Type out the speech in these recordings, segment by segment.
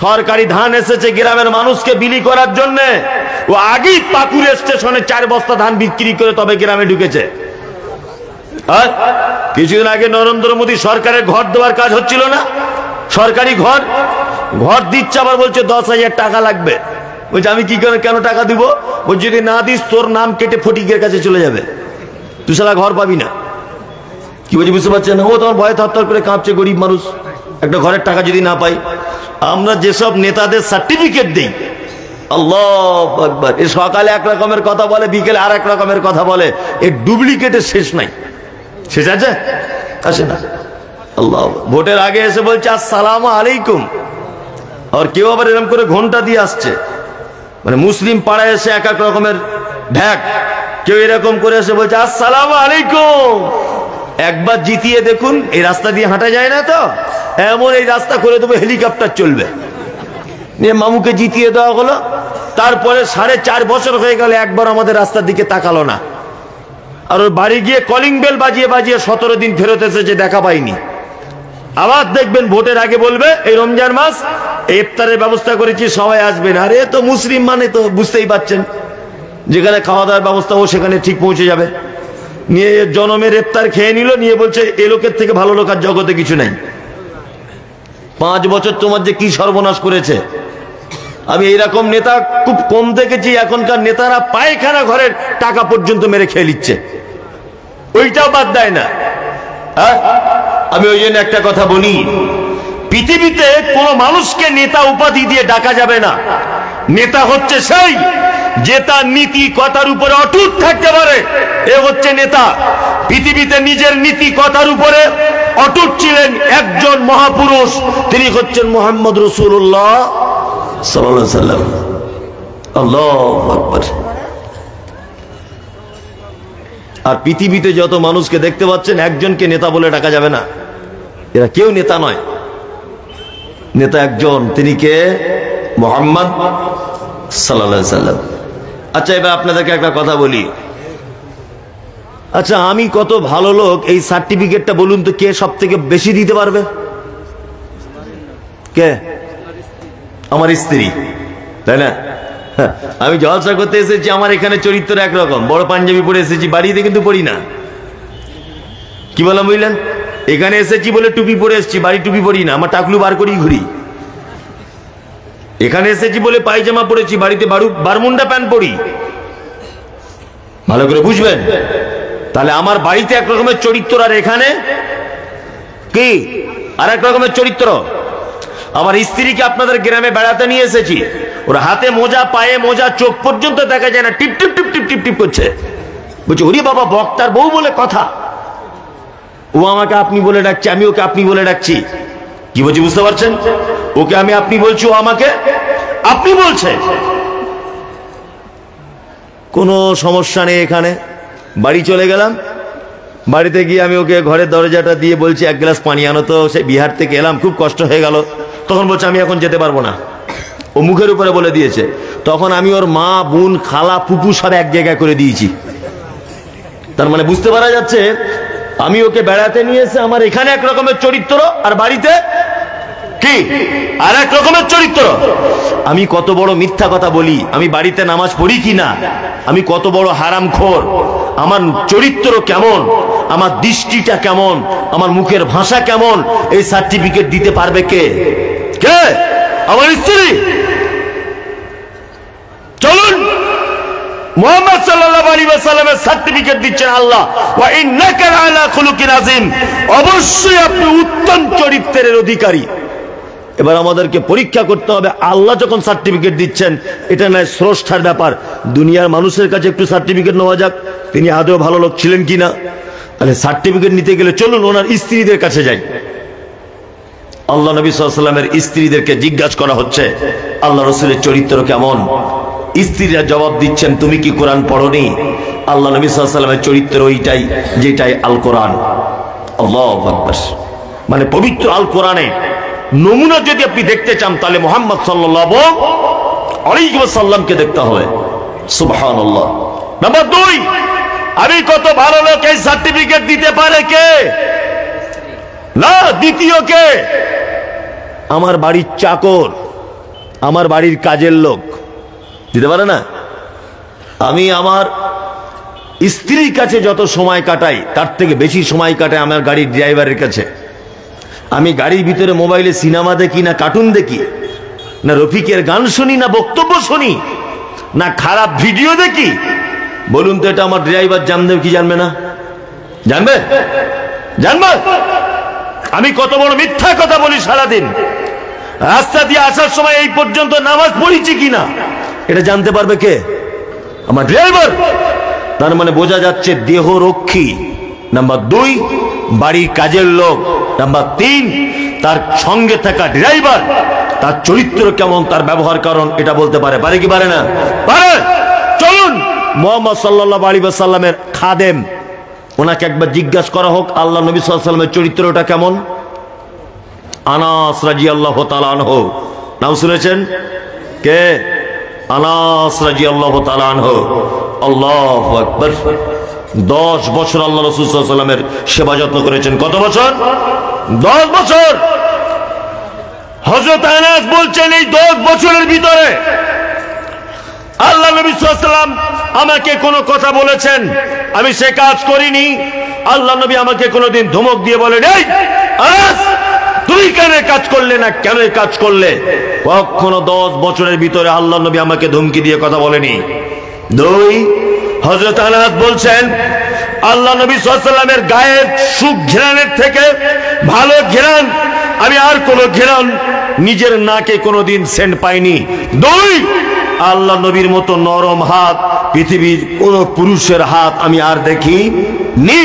সরকারি ধান এসেছে গ্রামের মানুষকে বিলি করার জন্য। ও আগেই পাকুড় স্টেশনে 4 বস্তা ধান বিক্রি করে তবে গ্রামে ঢুকেছে। আর কিছুদিন আগে নরেন্দ্র মোদী সরকারের ঘর দেওয়ার কাজ হচ্ছিল না, সরকারি ঘর দিচ্ছে, আবার বলছে 10,000 টাকা লাগবে। বলছে আমি কি করে কেন টাকা দিব? বলছে যদি না দিস তোর নাম কেটে ফটিকের কাছে চলে যাবে, তুই শালা ঘর পাবি না। কি বলছি বুঝতে পারছেন? ও তোমার ভয়ে থরথর করে কাঁপছে, গরিব মানুষ, একটা ঘরের টাকা যদি না পাই। আমরা যেসব নেতাদের সার্টিফিকেট দেই, আল্লাহু আকবার, এ সকালে এক রকমের কথা বলে, বিকেলে আর এক রকমের কথা বলে, এর ডুপ্লিকেটের শেষ নাই। শেষ আছে? আসে না। আল্লাহ ভোটের আগে এসে বলছে আসসালামু আলাইকুম, আর কেউ আবার এরকম করে ঘন্টা দিয়ে আসছে। মানে মুসলিম পাড়ায় এসে এক এক রকমের ঢ্যাক, কেউ এরকম করে এসে বলছে আসসালামু আলাইকুম। একবার জিতিয়ে দেখুন, এই রাস্তা দিয়ে হাঁটা যায় না তো, এমন এই রাস্তা করে দেবো হেলিকপ্টার চলবে। নিয়ে মামুকে জিতিয়ে দেওয়া হলো, তারপরে 4.5 বছর হয়ে গেল একবার আমাদের রাস্তার দিকে তাকালো না। আর ওর বাড়ি গিয়ে কলিং বেল বাজিয়ে বাজিয়ে 17 দিন ফেরত এসেছে, দেখা পাইনি। আবার দেখবেন ভোটের আগে বলবে এই রমজান মাস ইফতারের ব্যবস্থা করেছি সবাই আসবেন। আরে তো মুসলিম মানে তো বুঝতেই পারছেন, যেখানে খাওয়া দাওয়ার ব্যবস্থা ও সেখানে ঠিক পৌঁছে যাবে। নিয়ে জনমের ইফতার খেয়ে নিল, নিয়ে বলছে এ লোকের থেকে ভালো লোক আর জগতে কিছু নাই। 5 বছর তোমার যে কি সর্বনাশ করেছে। আমি এইরকম নেতা খুব কম দেখেছি। এখনকার নেতারা পায়খানা ঘরের টাকা পর্যন্ত মেরে খেয়ে নিচ্ছে, ওইটাও বাদ দেয় না। আমি ওই জন্য একটা কথা বলি, পৃথিবীতে কোন মানুষকে নেতা উপাধি দিয়ে ডাকা যাবে না। নেতা হচ্ছে সেই যে তার নীতি কথার উপরে অটুট থাকতে পারে, এ হচ্ছে নেতা। পৃথিবীতে নিজের নীতি কথার উপরে অটুট ছিলেন একজন মহাপুরুষ, তিনি হচ্ছেন মুহাম্মদ রাসূলুল্লাহ সাল্লাল্লাহু আলাইহি ওয়াসাল্লাম। আল্লাহু আকবার। আর পৃথিবীতে যত মানুষকে দেখতে পাচ্ছেন, একজনকে নেতা বলে ডাকা যাবে না। এরা কেউ নেতা নয়, নেতা একজন, তিনি কে? মুহাম্মদ সাল্লাল্লাহু আলাইহি ওয়াসাল্লাম। আচ্ছা, এবার আপনাদেরকে একটা কথা বলি। আচ্ছা, আমি কত ভালো লোক, এই সার্টিফিকেটটা বলুন তো কে সব থেকে বেশি দিতে পারবে? কে? আমার স্ত্রী, তাই না? আমি জলসা করতে এসেছি, আমার এখানে চরিত্র একরকম, বড় পাঞ্জাবি পরে এসেছি, বাড়িতে কিন্তু পড়ি না। কি বললাম বুঝলেন? এখানে এসেছি বলে টুপি পরে এসেছি, বাড়ি টুপি পরি না, আমার টাকলু বার করেই ঘুরি। এখানে এসেছি বলে পায়জামা পরেছি, বাড়িতে বারমুন্ডা প্যান্ট পরি। ভালো করে বুঝবেন। তাহলে আমার বাড়িতে এক রকমের চরিত্র, আর এখানে কি আর এক রকমের চরিত্র। আমার স্ত্রীকে আপনাদের গ্রামে বেড়াতে নিয়ে এসেছি, ওর হাতে মোজা, পায়ে মোজা, চোখ পর্যন্ত দেখা যায় না, টিপ টিপ টিপ টিপ টিপ টিপ করছে। বলছে ওরে বাবা, বক্তার বউ বলে কথা। ও আমাকে আপনি বলে ডাকছে, আমি ওকে আপনি বলে ডাকছি। কি বলছি বুঝতে পারছেন? ওকে আমি আপনি বলছি, ও আমাকে আপনি বলছে। কোনো সমস্যা নেই। এখানে বাড়ি চলে গেলাম, বাড়িতে গিয়ে আমি ওকে ঘরের দরজাটা দিয়ে বলছি 1 গ্লাস পানি আনো তো, সেই বিহার থেকে এলাম, খুব কষ্ট হয়ে গেল। তখন বলছে আমি এখন যেতে পারবো না। ও মুখের উপরে বলে দিয়েছে। তখন আমি ওর মা, বোন, খালা, ফুপু সব এক জায়গায় করে দিয়েছি। তার মানে বুঝতে পারা যাচ্ছে, আমি ওকে বেড়াতে নিয়ে এসে আমার এখানে এক রকমের চরিত্র, আর বাড়িতে কি আর এক রকমের চরিত্র। আমি কত বড় মিথ্যা কথা বলি, আমি বাড়িতে নামাজ পড়ি কিনা, আমি কত বড় হারামখোর, আমার চরিত্র কেমন, আমার দৃষ্টিটা কেমন, আমার মুখের ভাষা কেমন, এই সার্টিফিকেট দিতে পারবে কে? কে? আমার স্ত্রী। চলুন, মুহাম্মদ সাল্লাল্লাহু আলাইহি ওয়াসাল্লামের সার্টিফিকেট দিচ্ছেন আল্লাহ, ওয়া ইন্নাকা আলা খুলুকিন আযীম, অবশ্যই আপনি উত্তম চরিত্রের অধিকারী। এবার আমাদেরকে পরীক্ষা করতে হবে, আল্লাহ যখন সার্টিফিকেট দিচ্ছেন, এটা নয় স্রষ্টার ব্যাপার। দুনিয়ার মানুষের কাছে একটু সার্টিফিকেট নেওয়া যাক, তিনি আদৌ ভালো লোক ছিলেন কিনা। তাহলে সার্টিফিকেট নিতে গেলে চলুন ওনার স্ত্রীদের কাছে যাই। আল্লাহ নবী সাল্লাল্লাহু আলাইহি ওয়াসাল্লামের স্ত্রীদেরকে জিজ্ঞাসা করা হচ্ছে আল্লাহ রাসূলের চরিত্র কেমন। স্ত্রীরা জবাব দিচ্ছেন, তুমি কি কোরআন পড়োনি? আল্লাহ নবী সাল্লাল্লাহু আলাইহি ওয়াসাল্লামের চরিত্র ওইটাই যেটাই আল কোরআন। আল্লাহু আকবার। মানে পবিত্র আল কোরআনে নমুনা যদি আপনি দেখতে চান, তাহলে মুহাম্মদ সাল্লাল্লাহু আলাইহি ওয়াসাল্লামকে দেখতে হবে। সুবহানাল্লাহ। নাম্বার 2, আমি কত ভালো লোক, এই সার্টিফিকেট দিতে পারে কে? না। দ্বিতীয় কে? আমার বাড়ির চাকর, আমার বাড়ির কাজের লোক দিতে পারে না? আমি আমার স্ত্রীর কাছে যত সময় কাটাই তার থেকে বেশি সময় কাটাই আমার গাড়ির ড্রাইভারের কাছে। আমি গাড়ির ভিতরে মোবাইলে সিনেমা দেখি, না কার্টুন দেখি, না রফিকের গান শুনি, না বক্তব্য শুনি, না খারাপ ভিডিও দেখি? বলুন তো, এটা আমার ড্রাইভার জানবে কি জানবে না? জানবে? জানবে? আমি কত বড় মিথ্যা কথা বলি সারাদিন। রাস্তা দিয়ে আসার সময় এই পর্যন্ত নামাজ পড়েছি কিনা এটা জানতে পারবে কে? আমার ড্রাইভার। তার মানে বোঝা যাচ্ছে দেহরক্ষী নাম্বার 2, বাড়ির কাজের লোক নাম্বার 3, তার সঙ্গে থাকা ড্রাইভার, তার চরিত্র কেমন, তার ব্যবহার কারণ এটা বলতে পারে। পারে কি পারে না? পারে। চলুন মুহাম্মদ সাল্লাল্লাহু আলাইহি ওয়াসাল্লামের খাদেম, ওনাকে একবার জিজ্ঞাসা করা হোক আল্লাহ নবী সাল্লাল্লাহু আলাইহি ওয়াসাল্লামের চরিত্রটা কেমন। আনাস রাদিয়াল্লাহু তাআলা আনহু, নাম শুনেছেন? কে? আনাস রাদিয়াল্লাহু তাআলা আনহু। আল্লাহু আকবার। 10 বছর আল্লাহ রাসূল সাল্লাল্লাহু আলাইহি ওয়াসাল্লামের সেবা যত্ন করেছেন। কত বছর? 10 বছর। হযরত আনাস বলছেন এই 10 বছরের ভিতরে আল্লাহ নবী সাল্লাল্লাহু আলাইহি ওয়াসাল্লাম আমাকে কোনো কথা বলেছেন, আমি সে কাজ করিনি। আল্লাহ নবী আমাকে কোনোদিন ধমক দিয়ে বলেন, এই আনাস তুমি কেন কাজ করলে না, কেন কাজ করলে? কখনো 10 বছরের ভিতরে আল্লাহ নবী আমাকে ধমকি দিয়ে কথা বলেনি। 2, হযরত আনাস বলছেন আল্লাহ নবী সাল্লাল্লাহু আলাইহি ওয়াসাল্লামের গায়ের সুখ ঘ্রাণের থেকে ভালো ঘ্রাণ আমি আর কোন ঘ্রাণ নিজের নাকে কোনোদিন সেন্ট পাইনি। 2, আল্লাহ নবীর মতো নরম হাত পৃথিবীর কোন পুরুষের হাত আমি আর দেখি নি।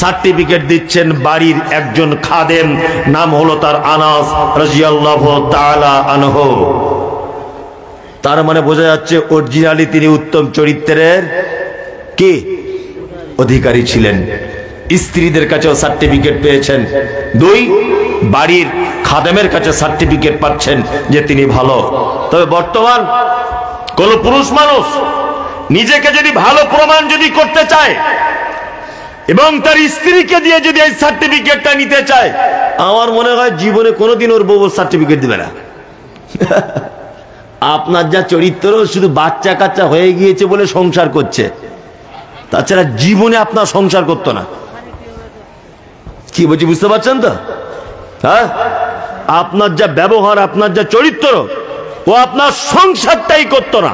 সার্টিফিকেট দিচ্ছেন বাড়ির একজন খাদেম, নাম হলো তার আনাস রাদিয়াল্লাহু তাআলা আনহু। তার মানে বোঝা যাচ্ছে অরিজিনালি তিনি উত্তম চরিত্রের কি অধিকারী ছিলেন। স্ত্রীদের কাছেও সার্টিফিকেট পেয়েছেন। 2, বাড়ির খাদেমের কাছে সার্টিফিকেট পাচ্ছেন যে তিনি ভালো। তবে বর্তমান কোন পুরুষ মানুষ নিজেকে যদি ভালো প্রমাণ যদি করতে চায় এবং তার স্ত্রীকে দিয়ে যদি এই সার্টিফিকেটটা নিতে চায়, আমার মনে হয় জীবনে কোনোদিন ওর বউ সার্টিফিকেট দিবে না। আপনার যা চরিত্র, শুধু বাচ্চা কাচ্চা হয়ে গিয়েছে বলে সংসার করছে, তাছাড়া জীবনে আপনার সংসার করতো না। কি বলছি বুঝতে পারছেন তো? হ্যাঁ, আপনার যা ব্যবহার, আপনার যা চরিত্র, ও আপনার সংসারটাই করতো না।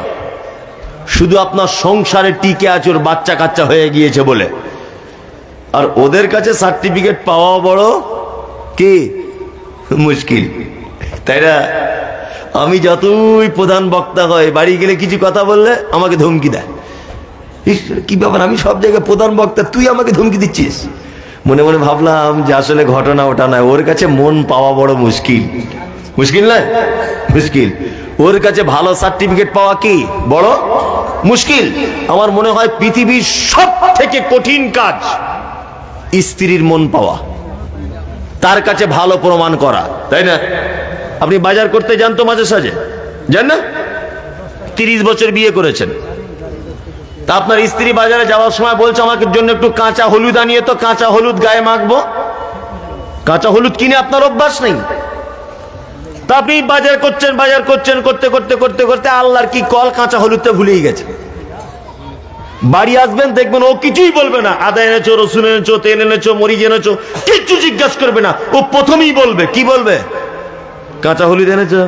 শুধু আপনার সংসারে টিকে আছে ওর বাচ্চা কাচ্চা হয়ে গিয়েছে বলে। আর ওদের কাছে সার্টিফিকেট পাওয়া বড় কি মুশকিল, তাই না? আমি যতই প্রধান বক্তা হয়, বাড়ি গেলে কিছু কথা বললে আমাকে ধমকি দেয়। কি ব্যাপার, আমি সব জায়গায় প্রধান বক্তা, তুই আমাকে ধমকি দিচ্ছিস? মনে মনে ভাবলাম যে আসলে ঘটনা ওটা নয়, ওর কাছে মন পাওয়া বড় মুশকিল। মুশকিল নয়, মুশকিল। ওর কাছে ভালো সার্টিফিকেট পাওয়া কি বড় মুশকিল। আমার মনে হয় পৃথিবীর সব থেকে কঠিন কাজ স্ত্রীর মন পাওয়া, তার কাছে ভালো প্রমাণ করা, তাই না? আপনি বাজার করতে যান তো মাঝে সাঝে, যান না? 30 বছর বিয়ে করেছেন, তা আপনার স্ত্রী বাজারে যাওয়ার সময় বলছে আমাকে জন্য একটু কাঁচা হলুদ আনিয়ে, তো কাঁচা হলুদ গায়ে মাখবো। কাঁচা হলুদ কিনে আপনার অভ্যাস নেই, তা আপনি বাজার করছেন, বাজার করছেন, করতে করতে করতে করতে আল্লাহর কি কল, কাঁচা হলুদটা ভুলেই গেছে। বাড়ি আসবেন দেখবেন ও কিছুই বলবে না। আদা এনেছো, রসুন এনেছো, তেল এনেছো, মরিচ এনেছো, কিচ্ছু জিজ্ঞাসা করবে না। ও প্রথমেই বলবে, কি বলবে? কাঁচা হলুদ এনেছো।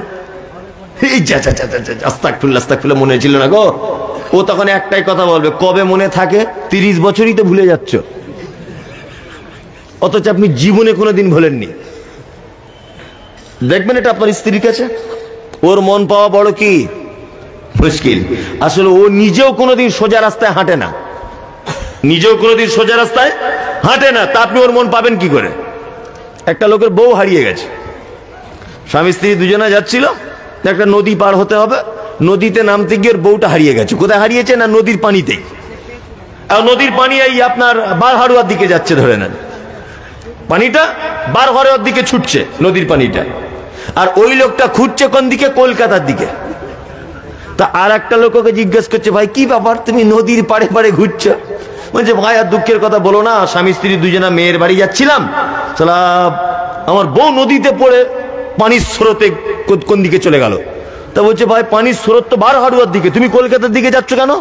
আস্তাগফিরুল্লাহ, আস্তাগফিরুল্লাহ, মনে ছিল না গো। ও তখন একটাই কথা বলবে, কবে মনে থাকে? 30 বছরই তো ভুলে যাচ্ছ, অথচ আপনি জীবনে কোনোদিন ভুলেননি। দেখবেন এটা আপনার স্ত্রীর কাছে ওর মন পাওয়া বড় কি মুশকিল। আসলে ও নিজেও কোনোদিন সোজা রাস্তায় হাঁটে না, নিজেও কোনোদিন সোজা রাস্তায় হাঁটে না, তা আপনি ওর মন পাবেন কি করে? একটা লোকের বউ হারিয়ে গেছে, স্বামী স্ত্রী দুজনে যাচ্ছিল, একটা নদী পার হতে হবে, নদীতে নামতে গিয়ে বউটা হারিয়ে গেছে। কোথায় হারিয়েছে? না নদীর পানিতেই। আর নদীর পানি এই আপনার বারহাড়ুয়ার দিকে যাচ্ছে, ধরে নেন পানিটা বারহাড়ুয়ার দিকে ছুটছে নদীর পানিটা, আর ওই লোকটা খুঁজছে কোন দিকে? কলকাতার দিকে। তা আর একটা লোককে জিজ্ঞেস করছে, ভাই কি ব্যাপার, তুমি নদীর পাড়ে পাড়ে ঘুরছো? বলছে, ভাই আর দুঃখের কথা বলো না, স্বামী স্ত্রী দুজনা মেয়ের বাড়ি যাচ্ছিলাম, আমার বউ নদীতে পড়ে পানির স্রোতে কোন দিকে চলে গেল। তা বলছে ভাই পানির স্রোত তো বারহাটুয়ার দিকে, তুমি কলকাতার দিকে যাচ্ছ কেন?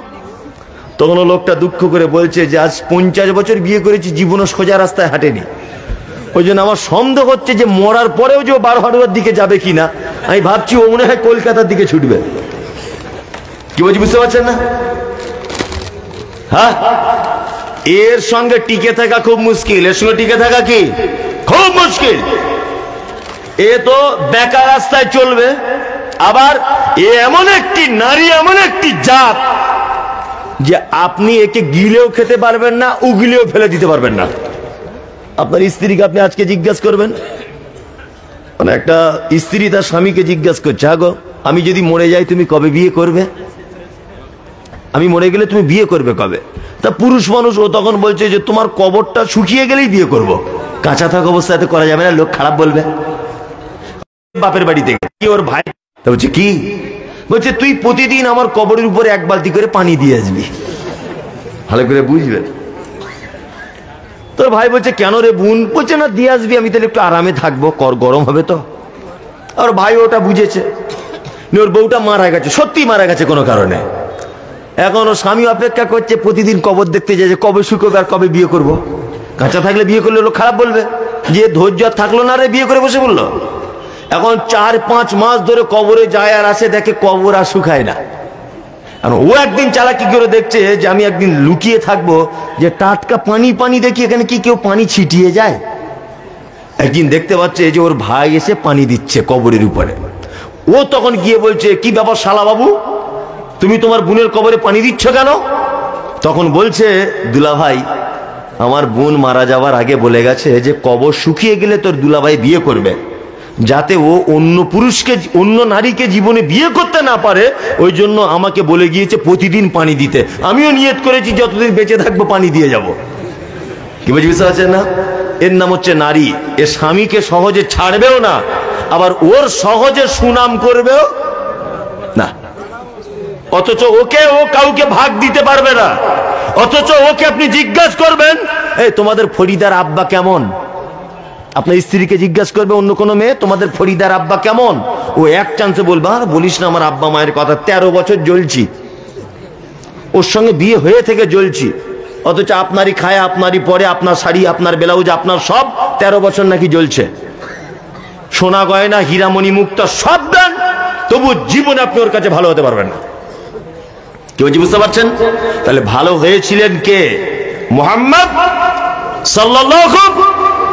তখন লোকটা দুঃখ করে বলছে যে আজ 50 বছর বিয়ে করেছি, জীবনও সোজা রাস্তায় হাঁটেনি, ওই জন্য আমার সন্দেহ হচ্ছে যে মরার পরেও যে বারহাটুয়ার দিকে যাবে কিনা। আমি ভাবছি ও মনে হয় কলকাতার দিকে ছুটবে। কি বলছি বুঝতে পারছেন না? হ্যাঁ, এর সঙ্গে টিকে থাকা খুব মুশকিল, এর সঙ্গে টিকে থাকা কি খুব মুশকিল। এ তো বেকার রাস্তায় চলবে, আবার এ এমন একটি নারী, এমন একটি জাত যে আপনি একে গিলেও খেতে পারবেন না, উগিলেও ফেলে দিতে পারবেন না। আপনার স্ত্রীকে আপনি আজকে জিজ্ঞাসা করবেন, মানে একটা স্ত্রী তার স্বামীকে জিজ্ঞাসা করছে, গো আমি যদি মরে যাই তুমি কবে বিয়ে করবে? আমি মরে গেলে তুমি বিয়ে করবে কবে? তা পুরুষ মানুষ ও তখন বলছে যে তোমার কবরটা শুকিয়ে গেলেই বিয়ে করব। কাঁচা থাকা অবস্থাতে করা যাবে না, লোক খারাপ বলবে। বাপের বাড়ি থেকে কি ওর ভাই বলছে কি, বলছে তুই প্রতিদিন আমার কবরের উপরে 1 বালতি করে পানি দিয়ে আসবি। ভালো করে বুঝবেন। তোর ভাই বলছে কেন রে বোন? বলছে না দিয়ে আসবি, আমি তাহলে একটু আরামে থাকবো, গরম হবে তো। আর ভাই ওটা বুঝেছে, ওর বউটা মারা গেছে, সত্যি মারা গেছে কোনো কারণে। এখন ও স্বামী অপেক্ষা করছে, প্রতিদিন কবর দেখতে যায় যে কবে শুকোবে আর কবে বিয়ে করব। কাঁচা থাকলে বিয়ে করলে লোক খারাপ বলবে, যে ধৈর্য থাকলো না রে বিয়ে করে বসে বললো। এখন 4-5 মাস ধরে কবরে যায় আর আসে, দেখে কবর আর শুকায় না। আর ও একদিন চালাকি করে দেখছে যে আমি একদিন লুকিয়ে থাকবো, যে টাটকা পানি দেখি এখানে কি কেউ পানি ছিটিয়ে যায়। একদিন দেখতে পাচ্ছে যে ওর ভাই এসে পানি দিচ্ছে কবরের উপরে। ও তখন গিয়ে বলছে কি ব্যাপার শালা বাবু, তুমি তোমার বোনের কবরে পানি দিচ্ছ কেন? তখন বলছে দুলাভাই, আমার বোন মারা যাওয়ার আগে বলে গেছে যে কবর শুকিয়ে গেলে তোর দুলাভাই বিয়ে করবে, যাতে ও অন্য পুরুষকে, অন্য নারীকে জীবনে বিয়ে করতে না পারে, ওই জন্য আমাকে বলে গিয়েছে প্রতিদিন পানি দিতে। আমিও নিয়ত করেছি যতদিন বেঁচে থাকবো পানি দিয়ে যাব। কি বুঝতে পারছেন না? এর নাম হচ্ছে নারী। এ স্বামীকে সহজে ছাড়বেও না, আবার ওর সহজে সুনাম করবেও না। অথচ ওকে ও কাউকে ভাগ দিতে পারবে না। অথচ ওকে আপনি জিজ্ঞাসা করবেন, এই তোমাদের ফরিদার আব্বা কেমন? আপনার স্ত্রীকে জিজ্ঞাসা করবে অন্য কোনো মেয়ে, তোমাদের ফরিদার আব্বা কেমন? ও এক চান্সে বলবা, আর বলিস না আমার আব্বা মায়ের কথা, 13 বছর জ্বলছি, ওর সঙ্গে বিয়ে হয়ে থেকে জ্বলছি। অথচ আপনারই খায়, আপনারই পরে, আপনার শাড়ি, আপনার ব্লাউজ, আপনার সব 13 বছর নাকি জ্বলছে। সোনা গয়না, হীরামণি মুক্তা সব দেন, তবু জীবনে আপনি ওর কাছে ভালো হতে পারবেন না। কেউ বুঝতে পারছেন? তাহলে ভালো হয়েছিলেন কে? মুহাম্মদ সাল্লাল্লাহু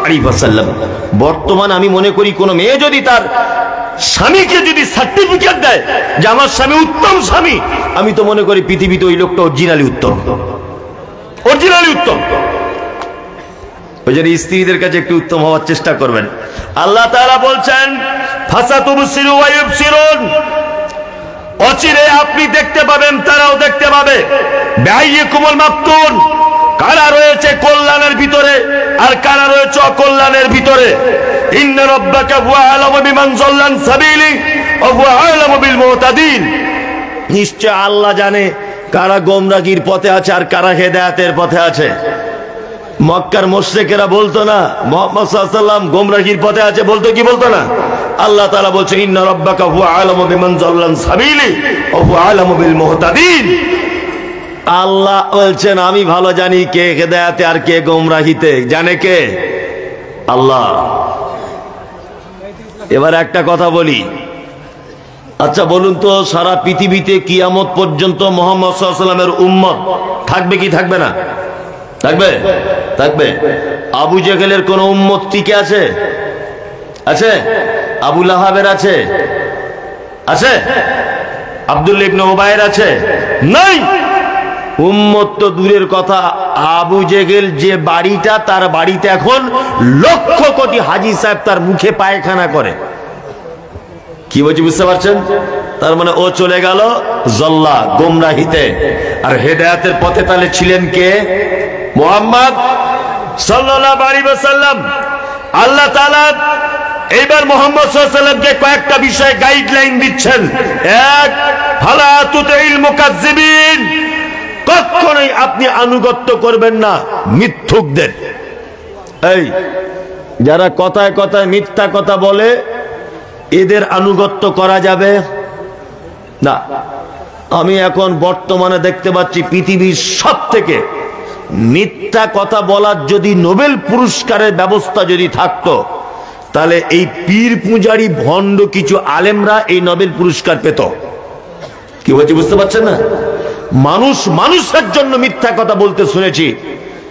আলাইহি ওয়াসাল্লাম। বর্তমান আমি মনে করি কোন মেয়ে যদি তার স্বামীকে যদি সার্টিফিকেট দেয় যে আমার স্বামী উত্তম স্বামী, আমি তো মনে করি পৃথিবীতে ওই লোকটা অরিজিনালি উত্তম, অরিজিনালি উত্তম। ওই জন্য স্ত্রীদের কাছে একটু উত্তম হওয়ার চেষ্টা করবেন। আল্লাহ তাআলা বলছেন ফাসাতুবসিরু ওয়া ইউবসিরুন, অচিরে আপনি দেখতে পাবেন, তারাও দেখতে পাবে। বিআইয়িকুমুল মাফতুন, কারা রয়েছে কল্যাণের ভিতরে আর কারা রয়েছে অকল্যাণের ভিতরে। ইন্না রাব্বাকা হুয়া আ'লামু বিমান যাল্লা আন সাবিলি ওয়া হুয়া আ'লামু বিল মুহতাদিন, নিশ্চয় আল্লাহ জানে কারা গোমরাহির পথে আছে আর কারা হেদায়েতের পথে আছে। মক্কার মুশরিকেরা বলতো না মুহাম্মদ সাল্লাল্লাহু আলাইহি ওয়াসাল্লাম গোমরাহির পথে আছে, বলতো কি বলতো না? আল্লাহ তাআলা বলছে ইন্না রাব্বাকা হুয়া আ'লামু বিমান যাল্লা আন সাবিলি ওয়া হুয়া আ'লামু বিল মুহতাদিন। আল্লাহ বলছেন আমি ভালো জানি কে হেদায়েতে আর কে গোমরাহিতে, জানে কে? আল্লাহ। এবার একটা কথা বলি, আচ্ছা বলুন তো, সারা পৃথিবীতে কিয়ামত পর্যন্ত মুহাম্মদ সাল্লাল্লাহু আলাইহি ওয়াসাল্লামের উম্মত থাকবে কি থাকবে না? থাকবে, থাকবে। আবু জেহেলের কোন উম্মত টিকে আছে? আছে? আবু লাহাবের আছে? আছে? আব্দুল্লাহ ইবনে উবাইর আছে? নাই। উম্মত তো দূরের কথা, আবু জেহেল যে বাড়িটা, তার বাড়িতে এখন 1,00,000 কোটি হাজী সাহেব তার মুখে পায়খানা করে। কি বলছি বুঝতে পারছেন? তার মানে ও চলে গেল জল্লা গোমরাহিতে, আর হেদায়েতের পথে তাহলে ছিলেন কে? মুহাম্মদ সাল্লাল্লাহু আলাইহি ওয়াসাল্লাম। আল্লাহ তাআলা এইবার মুহাম্মদ সাল্লাল্লাহু আলাইহি ওয়াসাল্লামকে কয়েকটা বিষয়ে গাইডলাইন দিচ্ছেন। এক, ফালা তুতিল মুকাজ্জিবিন, কখনোই আপনি আনুগত্য করবেন না মিথ্যুকদের। এই যারা কথায় কথায় মিথ্যা কথা বলে, এদের আনুগত্য করা যাবে? না, আমি এখন বর্তমানে দেখতে পাচ্ছি পৃথিবীর সব থেকে মিথ্যা কথা বলার যদি নোবেল পুরস্কারের ব্যবস্থা যদি থাকতো, তাহলে এই পীর পূজারি ভণ্ড কিছু আলেমরা এই নোবেল পুরস্কার পেত। কি বলছি বুঝতে পারছেন না? মানুষ মানুষের জন্য মিথ্যা কথা বলতে শুনেছি,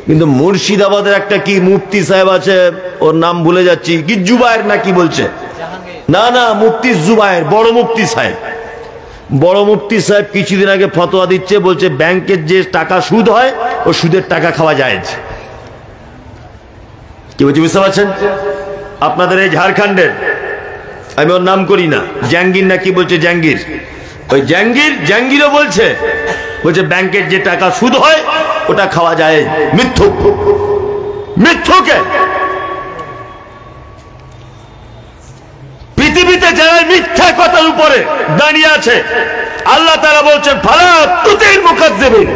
কিন্তু মুর্শিদাবাদের একটা কি মুফতি সাহেব আছে, ওর নাম ভুলে যাচ্ছি, কি জুবায়ের না কি বলছে, না না মুফতি জুবায়ের, বড় মুফতি সাহেব, বড় মুফতি সাহেব কিছুদিন আগে ফতোয়া দিচ্ছে, বলছে ব্যাংকের যে টাকা সুদ হয় ও সুদের টাকা খাওয়া যায়। কি বলছি বুঝতে পারছেন? আপনাদের এই ঝাড়খণ্ডের, আমি ওর নাম করি না, জাহাঙ্গীর না কি বলছে, জাহাঙ্গীর, ওই জাহাঙ্গীরও বলছে ব্যাংকের যে টাকা সুদ হয় ওটা খাওয়া যায়। মিথ্যুক, মিথ্যুকে পৃথিবীতে যারা মিথ্যা কথার উপরে দাঁড়িয়ে আছে, আল্লাহ তাআলা বলছেন ফালা তুতিল মুকাজ্জিবিন,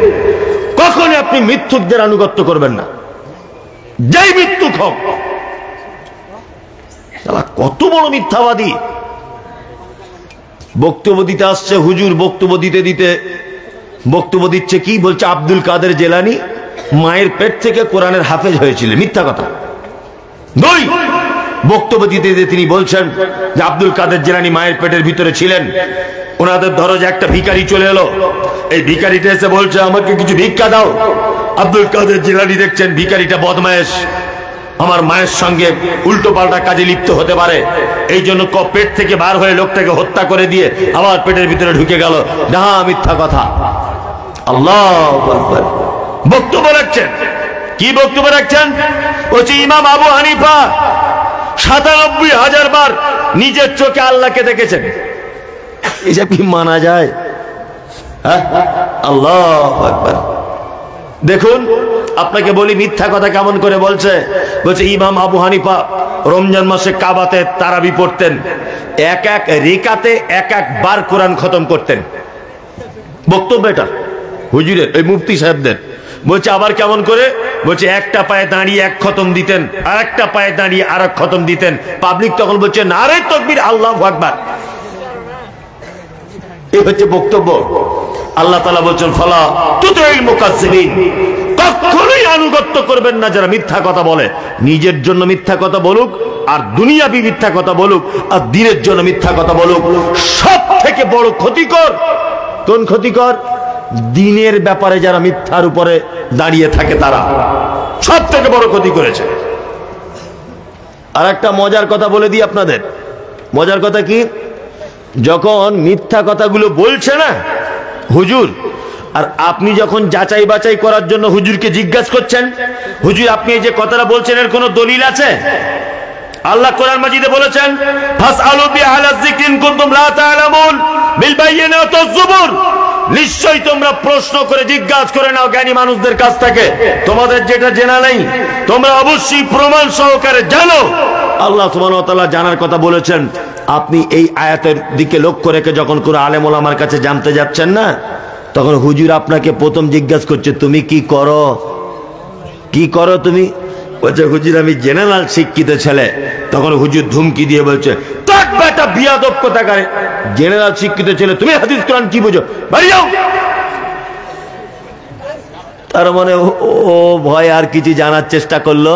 কখনই আপনি মিথ্যুকদের আনুগত্য করবেন না, যেই মিথ্যুক হোক। কত বড় মিথ্যাবাদী! বক্তব্য দিতে আসছে হুজুর, বক্তব্য দিতে দিতে বক্তব্য দিচ্ছে কি বলছে, আব্দুল কাদের জেলানী মায়ের পেট থেকে কোরআনের হাফেজ হয়েছিলেন। মিথ্যা কথা। দুই, বক্তব্য দিতে দিতে তিনি বলছেন যে আব্দুল কাদের জেলানী মায়ের পেটের ভিতরে ছিলেন। ওনাদের ধরো যে একটা ভিখারি চলে এলো, এই ভিখারিটা এসে বলছে আমাকে কিছু ভিক্ষা দাও। আব্দুল কাদের জেলানী দেখছেন ভিখারিটা বদমায়েশ, আমার মায়ের সঙ্গে উল্টো পাল্টা কাজে লিপ্ত হতে পারে, এই জন্য পেট থেকে বার হয়ে লোকটাকে হত্যা করে দিয়ে আবার পেটের ভিতরে ঢুকে গেল। না, মিথ্যা কথা। আল্লাহু আকবার। বক্তব্য রাখছেন, কি বক্তব্য রাখছেন? বলছে ইমাম আবু হানিফা ৯৭,০০০ বার নিজের চোখে আল্লাহকে দেখেছেন। এসব কি মানা যায়? আল্লাহু আকবার। দেখুন, আপনাকে বলি মিথ্যা কথা কেমন করে বলছে। বলছে ইমাম আবু হানিফা রমজান মাসে কাবাতে তারাবি পড়তেন, এক এক রেকাতে এক এক বার কোরআন খতম করতেন। বক্তব্য এটা হুজুরের, এই মুফতি সাহেবদের। বলছে আবার কেমন করে? বলছে একটা পায়ে দাঁড়িয়ে এক খতম দিতেন, আর একটা পায়ে দাঁড়িয়ে আর এক খতম দিতেন। পাবলিক তখন বলছে নারে তাকবীর, আল্লাহু আকবার। এই হচ্ছে বক্তব্য। আল্লাহ তাআলা বলছেন ফালা তুতিল মুকাজ্জিবিন, কখনোই আনুগত্য করবেন না যারা মিথ্যা কথা বলে। নিজের জন্য মিথ্যা কথা বলুক, আর দুনিয়াবি মিথ্যা কথা বলুক, আর দ্বীনের জন্য মিথ্যা কথা বলুক, সব থেকে বড় ক্ষতিকর। কোন ক্ষতিকর? দ্বীনের ব্যাপারে যারা মিথ্যার উপরে দাঁড়িয়ে থাকে তারা সব থেকে বড় ক্ষতি করেছে। আর একটা মজার কথা বলে দিই আপনাদের। মজার কথা কি? যখন মিথ্যা কথাগুলো বলছে না হুজুর, আর আপনি যখন যাচাই বাছাই করার জন্য হুজুরকে জিজ্ঞাসা করছেন, হুজুর আপনি এই যে কথাটা বলছেন এর কোনো দলিল আছে? আল্লাহ কোরআন মাজিদে বলেছেন ফাসআলু বিআহলা যিকরি ইন কুনতুম লা তা'লামুন বিল বাইয়িনাতি ওয়াজ জুবুর, নিশ্চয়ই তোমরা প্রশ্ন করে জিজ্ঞাসা করে নাও জ্ঞানী মানুষদের কাছ থেকে, তোমাদের যেটা জানা নেই তোমরা অবশ্যই প্রমাণ সহকারে জানো। আল্লাহ সুবহানাহু ওয়া তাআলা জানার কথা বলেছেন। আপনি এই আয়াতের দিকে লক্ষ্য রেখে যখন কোনো আলেম ওলামার কাছে জানতে যাচ্ছেন না, তখন হুজুর আপনাকে প্রথম জিজ্ঞাসা করছে তুমি কি করো, কি করো তুমি? বলছে হুজুর আমি জেনারেল শিক্ষিত ছেলে। তখন হুজুর ধুমকি দিয়ে বলছে তাক বেটা বিয়াদব কোথাকারে, জেনারেল শিক্ষিত ছেলে, তুমি হাদিস কোরআন কি বুঝো, বাড়ি যাও। তার মানে ও ভয় আর কিছু জানার চেষ্টা করলো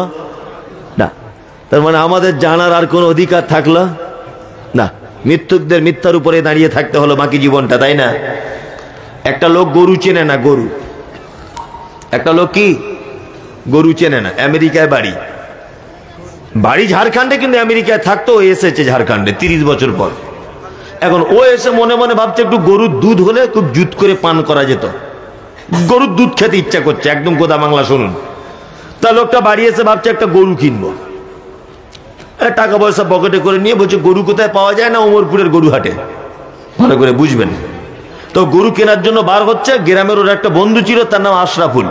না। তার মানে আমাদের জানার আর কোনো অধিকার থাকলো না। মিথ্যুকদের মিথ্যার উপরে দাঁড়িয়ে থাকতে হলো বাকি জীবনটা, তাই না? একটা লোক গরু চেনে না, গরু, একটা লোক কি গরু চেনে না, আমেরিকায় বাড়ি, বাড়ি ঝাড়খণ্ডে, কিন্তু আমেরিকায় থাকতো। ও এসেছে ঝাড়খণ্ডে 30 বছর পর। এখন ও এসে মনে মনে ভাবছে একটু গরুর দুধ হলে খুব জুত করে পান করা যেত। গরুর দুধ খেতে ইচ্ছা করছে, একদম গোদা বাংলা শুনুন। তা লোকটা বাড়ি এসে ভাবছে একটা গরু কিনবো, টাকা পয়সা পকেটে করে নিয়ে বলছে গরু কোথায় পাওয়া যায় না, ওমরপুরের গরু হাটে, ভালো করে বুঝবেন। তো গরু কেনার জন্য বার হচ্ছে। গ্রামের ওর একটা বন্ধু ছিল, তার নাম আশরাফুল।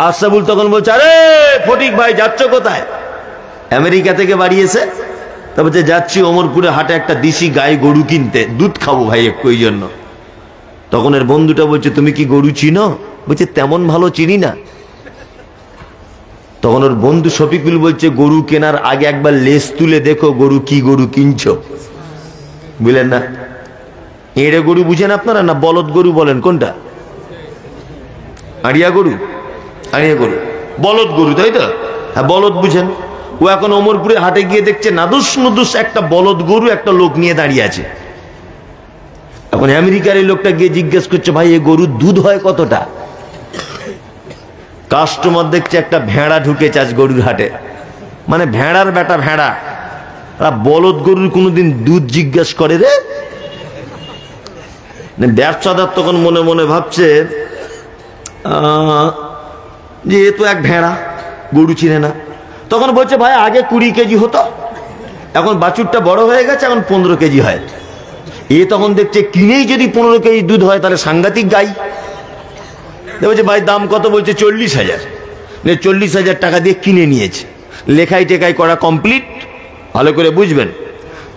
আশরাফুল তখন বলছে আরে ফটিক ভাই যাচ্ছ কোথায়? আমেরিকা থেকে বাড়ি এসে। তা বলছে যাচ্ছি ওমরপুরের হাটে একটা দেশি গাই গরু কিনতে, দুধ খাবো ভাই একটু ওই জন্য। তখন এর বন্ধুটা বলছে তুমি কি গরু চিনো? বলছে তেমন ভালো চিনি না। তখন ওর বন্ধু শফিকুল বলছে গরু কেনার আগে একবার লেজ তুলে দেখো গরু কি গরু কিনছো, বুঝলেন না? এড়ে গরু বুঝেন আপনারা না বলদ গরু বলেন কোনটা? আড়িয়া গরু, আড়িয়া গরু বলদ গরু, তাই তো? হ্যাঁ, বলদ বুঝেন। ও এখন অমরপুরে হাটে গিয়ে দেখছে নাদুস নুদুস একটা বলদ গরু একটা লোক নিয়ে দাঁড়িয়ে আছে। এখন আমেরিকার এই লোকটা গিয়ে জিজ্ঞেস করছে, ভাই এই গরুর দুধ হয় কতটা? কাস্টমার দেখছে একটা ভেড়া ঢুকেছে আজ গরুর হাটে, মানে ভেড়ার বেটা ভেড়া। বলদ গরুর কোনোদিন দুধ জিজ্ঞেস করে রে? ব্যবসাদার তখন মনে মনে ভাবছে যে এ তো এক ভেড়া, গরু চিনে না। তখন বলছে, ভাই আগে 20 কেজি হতো, এখন বাছুরটা বড় হয়ে গেছে, এখন 15 কেজি হয়। এ তখন দেখছে কিনেই যদি 15 কেজি দুধ হয় তাহলে সাংঘাতিক গাই। বলছে, ভাই দাম কত? বলছে 40,000। 40,000 টাকা দিয়ে কিনে নিয়েছে, লেখাই টেকাই করা কমপ্লিট। ভালো করে বুঝবেন।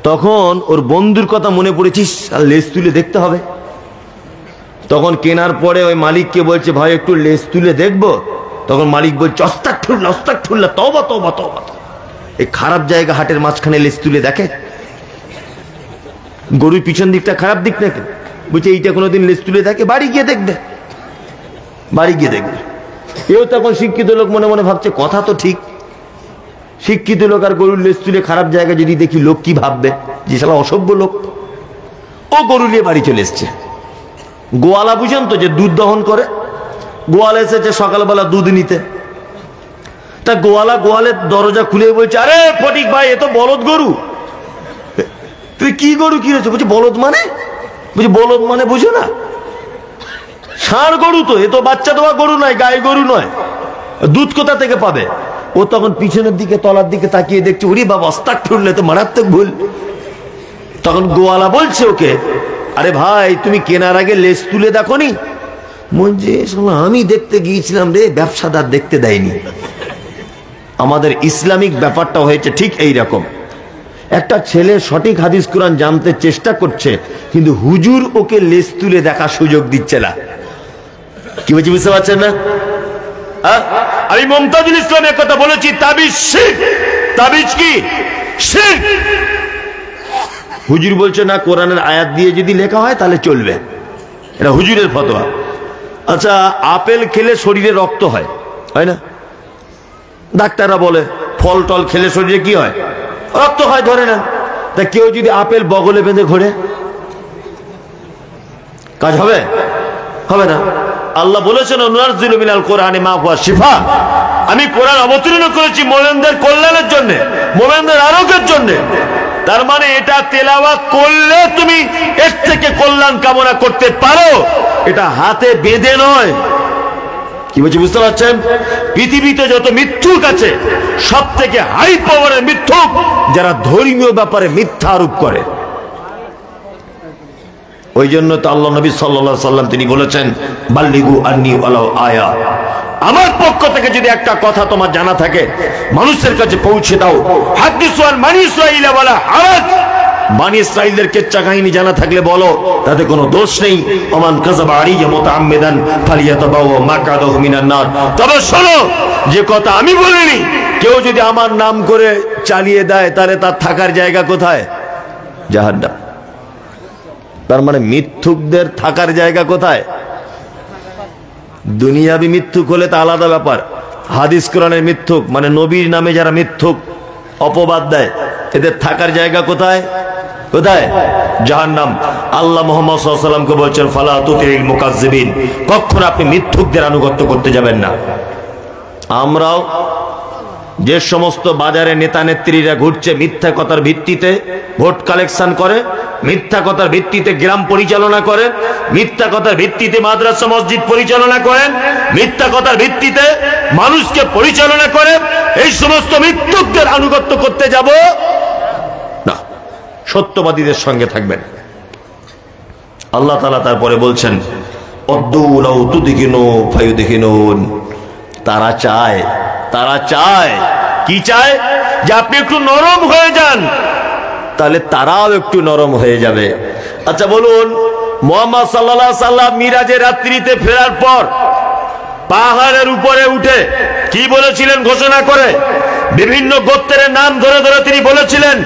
তখন ওর বন্ধুর কথা মনে পড়েছিস, আর লেজ তুলে দেখতে হবে। তখন কেনার পরে ওই মালিককে বলছে, ভাই একটু লেজ তুলে দেখবো। তখন মালিক বলছে, অস্তাগফিরুল্লাহ, তওবা তওবা তওবা। এই খারাপ জায়গা হাটের মাঝখানে লেজ তুলে দেখে? গরুর পিছন দিকটা খারাপ দিক নাকি? বলছে এইটা কোনোদিন লেজ তুলে দেখে? বাড়ি গিয়ে দেখবে, বাড়ি গিয়ে দেখবে। এও তখন শিক্ষিত লোক মনে মনে ভাবছে কথা তো ঠিক। শিক্ষিত লোক আর গরুর লেজ তুলে খারাপ জায়গা যদি দেখি লোক কি ভাববে, যে শালা অসভ্য লোক। ও গরু নিয়ে বাড়ি চলে এসছে। গোয়ালা বুঝেন তো, যে দুধ দহন করে, গোয়ালা এসেছে সকালবেলা দুধ নিতে। তা গোয়ালের দরজা খুলে বলছে, আরে ফটিক ভাই, এ তো বলদ গরু। তুই কি গরু কিনেছো? বলছে বলদ মানে? বলছে বলদ মানে বুঝো না? ষাঁড় গরু তো, এ তো বাচ্চা দেওয়া গরু নয়, গাই গরু নয়, দুধ কোথা থেকে পাবে? ও তখন পিছনের দিকে তলার দিকে তাকিয়ে দেখছে, ওরে বাবা, আস্তাগফিরুল্লাহ, তো মারাত্মক ভুল। তখন গোয়ালা বলছে ওকে, আরে ভাই তুমি কেনার আগে লেজ তুলে দেখোনি? বলছে আমি দেখতে গিয়েছিলাম রে, ব্যবসাদার দেখতে দেয়নি। আমাদের ইসলামিক ব্যাপারটা হয়েছে ঠিক এই রকম। একটা ছেলে সঠিক হাদিস কোরআন জানতে চেষ্টা করছে, কিন্তু হুজুর ওকে লেজ তুলে দেখার সুযোগ দিচ্ছে না। কি বলছি বুঝতে পারছেন না? আমি মুমতাজুল ইসলামের কথা বলেছি, তাবিজ শিরক। তাবিজ কি? শিরক। হুজুর বলছে না, কোরআনের আয়াত দিয়ে যদি লেখা হয় তাহলে চলবে, এটা হুজুরের ফতোয়া। আচ্ছা, আপেল খেলে শরীরে রক্ত হয়, হয় না? ডাক্তাররা বলে ফল টল খেলে শরীরে কি হয়? রক্ত হয়, ধরে নেন। তা কেউ যদি আপেল বগলে বেঁধে ঘোরে, কাজ হবে? হবে না। আল্লাহ বলেছেন, নুনাজ্জিলু মিনাল কোরআনি মা হুয়া শিফা। আমি কোরআন অবতীর্ণ করেছি মুমিনদের কল্যাণের জন্য, মুমিনদের আরোগ্যের জন্য। তার মানে এটা তেলাওয়াত করলে তুমি এর থেকে কল্যাণ কামনা করতে পারো, এটা হাতে বেঁধে নয়। কি বলছি বুঝতে পারছেন? পৃথিবীতে যত মিথ্যুক আছে, সব থেকে হাই পাওয়ারের মিথ্যুক যারা ধর্মীয় ব্যাপারে মিথ্যা আরোপ করে। ওই জন্য তো আল্লাহ নবী সাল্লাল্লাহু আলাইহি সাল্লাম তিনি বলেছেন, বাল্লিগু আন্নী ওয়ালাউ আয়া। আমার পক্ষ থেকে যদি একটা কথা তোমার জানা থাকে, মানুষের কাছে পৌঁছে দাও। হাদিসু আন বানি ইসরাঈল ওয়ালা হারাজ। বানি ইসরাঈলদের কিচ্ছা কাহিনী জানা থাকলে বলো, তাতে কোনো দোষ নেই। ওমান কাযাবা আলাইয়া মুতাআম্মিদান ফালিয়াতাবাওয়া মাকাদাহু মিনান নার। তবে শোনো, যে কথা আমি বলিনি, কেউ যদি আমার নাম করে চালিয়ে দেয়, তাহলে তার থাকার জায়গা কোথায়? জাহান্নাম। তার মানে মিথ্যুকদের থাকার জায়গা কোথায়? দুনিয়াবি মিথ্যুক হলে তা আলাদা ব্যাপার। হাদিস কোরআনের মিথ্যুক মানে নবীর নামে যারা মিথ্যুক অপবাদ দেয়, এদের থাকার জায়গা কোথায়? কোথায়? জাহান্নাম। আল্লাহ মুহাম্মদ সাল্লাল্লাহু আলাইহি ওয়াসাল্লামকে বলছেন, ফালা তুতিল মুকাজ্জিবিন। কখনো আপনি মিথ্যুকদের আনুগত্য করতে যাবেন না। আমরাও যে সমস্ত বাজারে নেতা নেত্রীরা ঘুরছে, মিথ্যা কথার ভিত্তিতে ভোট কালেকশন করে, মিথ্যা কথার ভিত্তিতে গ্রাম পরিচালনা করে, মিথ্যা কথার ভিত্তিতে মাদ্রাসা মসজিদ পরিচালনা করেন, মিথ্যা কথার ভিত্তিতে মানুষকে পরিচালনা করে, এই সমস্ত মিথ্যুকদের আনুগত্য করতে যাব না। সত্যবাদীদের সঙ্গে থাকবেন। আল্লাহ তাআলা তারপরে বলছেন, অদ্দু লাউ তুদকিনু ফায়ুদকিনুন। তারা চায় কি চায়? যে আপনি একটু নরম হয়ে যান, তাহলে তারাও একটু নরম হয়ে যাবে। আচ্ছা বলুন, মুহাম্মদ সাল্লাল্লাহু আলাইহি সাল্লাম মিরাজের রাত্রিতে ফেরার পর পাহাড়ের উপরে উঠে কি বলেছিলেন ঘোষণা করে? বিভিন্ন গোত্রের নাম ধরে ধরে তিনি বলেছিলেন,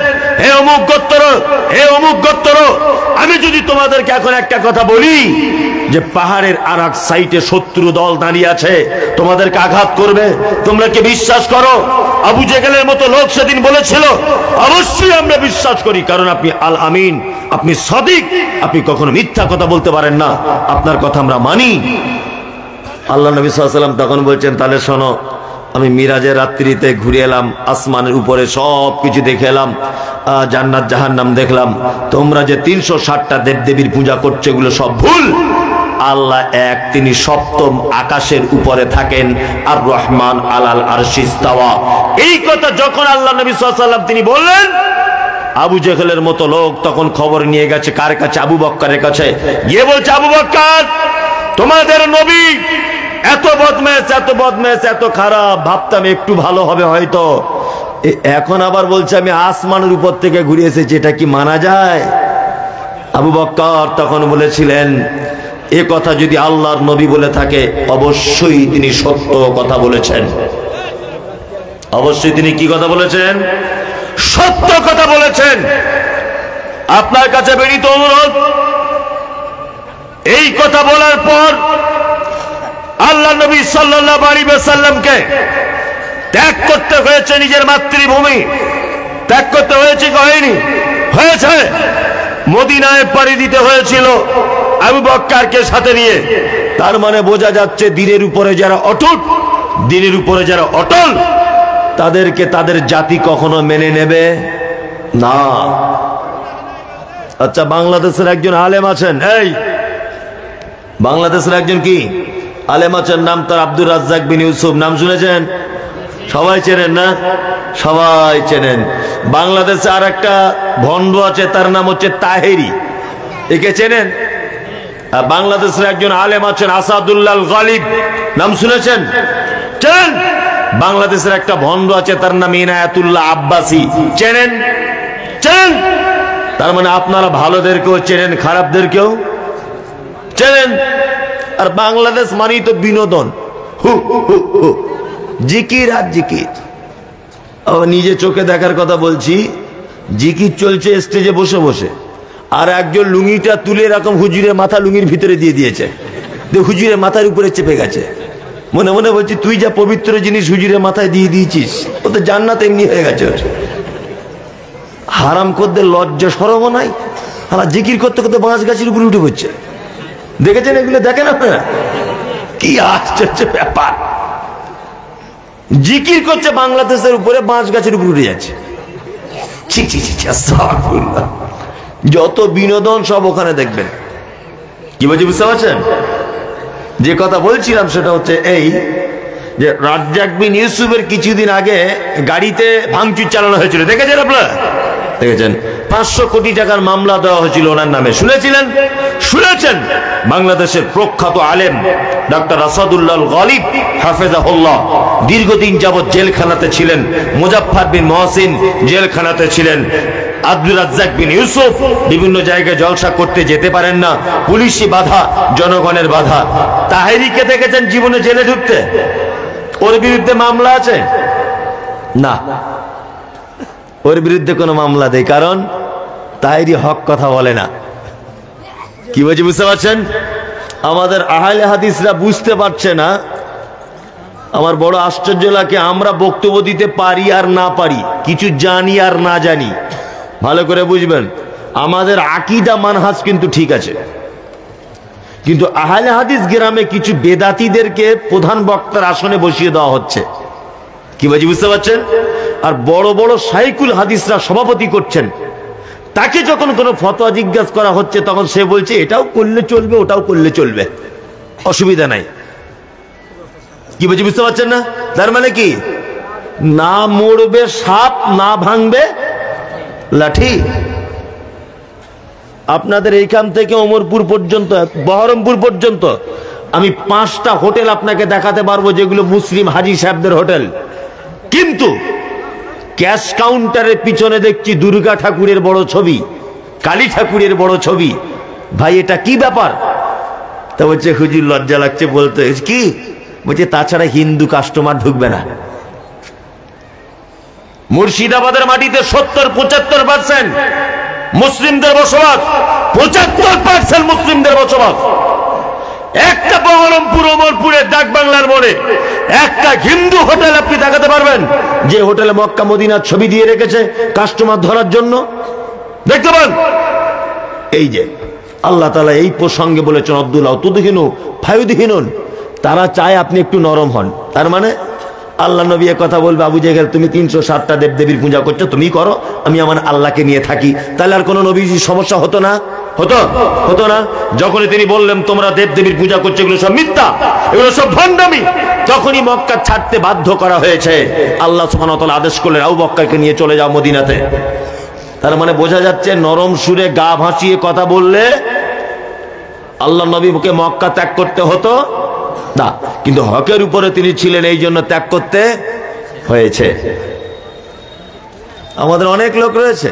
হে অমুক গোত্র, হে অমুক গোত্র, আমি যদি তোমাদেরকে এখন একটা কথা বলি যে পাহাড়ের আর এক সাইডে শত্রু দল দাঁড়িয়ে আছে, তোমাদেরকে আঘাত করবে, তোমরা কি বিশ্বাস করো? আবু জেহেলের মতো লোক সেদিন বলেছিল, অবশ্যই আমরা বিশ্বাস করি, কারণ আপনি আল আমিন, আপনি সদিক, আপনি কখনো মিথ্যা কথা বলতে পারেন না, আপনার কথা আমরা মানি। আল্লাহ নবী সাল্লাল্লাহু আলাইহি ওয়াসাল্লাম তখন বলছেন, তাহলে শোনো, আমি মিরাজের রাত্রিতে ঘুরে এলাম, আসমানের উপরে সব কিছু দেখে এলাম, জান্নাত জাহান্নাম দেখলাম, তোমরা যে 360টা দেবদেবীর পূজা করছো এগুলো সব ভুল। আল্লাহ এক, তিনি সপ্তম আকাশের উপরে থাকেন, আর রহমান আলাল আরশি ইস্তাওয়া। এই কথা যখন আল্লাহ নবী সাল্লাল্লাহু আলাইহি ওয়াসাল্লাম তিনি বললেন, আবু জেহেলের মতো লোক তখন খবর নিয়ে গেছে কার কাছে? আবু বকরের কাছে। গিয়ে বলছে, আবু বকর, তোমাদের নবী এত বদমেশ, এত বদমেশ, এত খারাপ, ভাবতাম একটু ভালো হবে হয়তো, এখন আবার বলছে আমি আসমানের উপর থেকে ঘুরে এসেছি, এটা কি মানা যায়? আবু বকর তখন বলেছিলেন, এ কথা যদি আল্লাহর নবী বলে থাকে অবশ্যই তিনি সত্য কথা বলেছেন। অবশ্যই তিনি কি কথা বলেছেন? সত্য কথা বলেছেন। আপনার কাছে বিনীত অনুরোধ, এই কথা বলার পর আল্লাহ নবী সাল্লাল্লাহু আলাইহি ওয়াসাল্লামকে ত্যাগ করতে হয়েছে, নিজের মাতৃভূমি ত্যাগ করতে হয়েছে, হয়নি? হয়েছে। মদিনায় পাড়ি দিতে হয়েছিল আবু বকরকে সাথে নিয়ে। তার মানে বোঝা যাচ্ছে দিনের উপরে যারা অটুট, দিনের উপরে যারা অটল, তাদেরকে তাদের জাতি কখনো মেনে নেবে না। আচ্ছা, বাংলাদেশের একজন আলেম আছেন, এই বাংলাদেশের একজন কি আলেম আছেন, নাম তার আব্দুর রাজ্জাক বিন ইউসুফ, নাম শুনেছেন? সবাই চেনেন না? সবাই চেনেন। বাংলাদেশে আর একটা ভণ্ড আছে, তার নাম হচ্ছে তাহেরি, একে চেনেন? বাংলাদেশের একজন আলেম আছেন আসাদুল্লাহ গালিব, নাম শুনেছেন? চেনেন? বাংলাদেশের একটা ভণ্ড আছে, তার নাম ইনায়াতুল্লাহ আব্বাসী, চেনেন? চেনেন? তার মানে আপনারা ভালোদেরকেও চেনেন, খারাপদেরকেও চেনেন। আর বাংলাদেশ মানেই তো বিনোদন, জিকির আর জিকির। নিজে চোখে দেখার কথা বলছি, জিকির চলছে স্টেজে বসে বসে, আর একজন লুঙ্গিটা তুলে এরকম হুজুরের মাথা লুঙ্গির ভিতরে দিয়ে দিয়েছে, হুজুরের মাথার উপরে চেপে গেছে। মনে মনে বলছি, তুই যা পবিত্র জিনিস হুজুরের মাথায় দিয়ে দিয়েছিস, ও তো জান্নাত এমনি হয়ে গেছে। হারাম করতে লজ্জা শরমও নাই, হারা জিকির করতে করতে বাঁশ গাছের উপরে উঠে পড়ছে। দেখেছেন এগুলো? দেখেন আপনারা? কি আশ্চর্য ব্যাপার! জিকির করছে বাংলাদেশের উপরে, বাঁশ গাছের উপরে উঠে যাচ্ছে। যত বিনোদন সব ওখানে দেখবেন। কি বলছি বুঝতে পারছেন? যে কথা বলছিলাম সেটা হচ্ছে এই, যে রাজ্জাক বিন ইউসুফের কিছুদিন আগে গাড়িতে ভাঙচুর চালানো হয়েছিল, দেখেছেন আপনারা? দেখেছেন? 500 কোটি টাকার মামলা দেওয়া হয়েছিল ওনার নামে, শুনেছিলেন? শুনেছেন? বাংলাদেশের প্রখ্যাত আলেম ডাক্তার আসাদুল্লাহ গালিব হাফেজাহুল্লাহ দীর্ঘদিন যাবৎ জেলখানাতে ছিলেন, মুজাফফর বিন মহসিন জেলখানাতে ছিলেন, আব্দুর রাজ্জাক বিন ইউসুফ বিভিন্ন জায়গায় জলসা করতে যেতে পারেন না, পুলিশি বাধা, জনগণের বাধা। তাহেরিকে দেখেছেন জীবনে জেলে ঢুকতে? ওর বিরুদ্ধে মামলা আছে না? ওর বিরুদ্ধে কোনো মামলা দেয়, কারণ তাহেরি হক কথা বলে না। কি বলছি বুঝতে পারছেন? আমাদের আহলে হাদিসরা বুঝতে পারছে না। আমার বড় আশ্চর্য লাগে, আমরা বক্তব্য দিতে পারি আর না পারি, কিছু জানি আর না জানি। ভালো করে বুঝবেন, আমাদের আকীদা মানহাজ কিন্তু ঠিক আছে, কিন্তু আহলে হাদিস গ্রামে কিছু বেদাতীদেরকে প্রধান বক্তার আসনে বসিয়ে দেওয়া হচ্ছে। কি বলছি বুঝতে পারছেন? আর বড় বড় শাইখুল হাদিসরা সভাপতি করছেন, তাকে যখন কোনো ফতোয়া জিজ্ঞাসা করা হচ্ছে তখন সে বলছে এটাও করলে চলবে, ওটাও করলে চলবে, অসুবিধা নাই। কি বলছি বুঝতে পারছেন না? তার মানে কি, না মরবে সাপ, না ভাঙবে লাঠি। আপনাদের এইখান থেকে ওমরপুর পর্যন্ত, বহরমপুর পর্যন্ত আমি 5টা হোটেল আপনাকে দেখাতে পারবো যেগুলো মুসলিম হাজী সাহেবদের হোটেল, কিন্তু ক্যাশ কাউন্টারের পিছনে দেখছি দুর্গা ঠাকুরের বড় ছবি, কালী ঠাকুরের বড় ছবি। ভাই এটা কি ব্যাপার? তা বলছে হুজুর লজ্জা লাগছে বলতে। কি বলছে? তাছাড়া হিন্দু কাস্টমার ঢুকবে না। মুর্শিদাবাদের মাটিতে 70-75% মুসলিমদের বসবাস, 75% মুসলিমদের বসবাস। একটা বহরমপুর ওমরপুরের ডাক বাংলার মোড়ে একটা হিন্দু হোটেল আপনি দেখাতে পারবেন যে হোটেলে মক্কা মদিনার ছবি দিয়ে রেখেছে কাস্টমার ধরার জন্য? দেখতে পান? এই যে আল্লাহ তাআলা এই প্রসঙ্গে বলেছেন আব্দুল্লাহ তুদহিনু ফায়ুদহিনুন, তারা চায় আপনি একটু নরম হন। তার মানে আল্লাহ নবী কথা বলবে, আবু জেহেল তুমি 307টা দেবদেবীর পূজা করছো, তুমি করো, আমি আমার আল্লাহকে নিয়ে থাকি। তাহলে আর কোনো নবীর সমস্যা হতো না? হতো না। যখনই তিনি বললেন তোমরা দেবদেবীর পূজা করছো, এগুলো সব মিথ্যা, এগুলো সব ভণ্ডামি, তখনই মক্কা ছাড়তে বাধ্য করা হয়েছে। আল্লাহ সুবহানাহু ওয়া তাআলা আদেশ করলেন আবু বকরকে নিয়ে চলে যাও মদিনাতে। তার মানে বোঝা যাচ্ছে নরম সুরে গা ভাসিয়ে কথা বললে আল্লাহ নবীকে মক্কা ত্যাগ করতে হতো না, কিন্তু হকের উপরে তিনি ছিলেন এই জন্য ত্যাগ করতে হয়েছে। আমাদের অনেক লোক রয়েছে,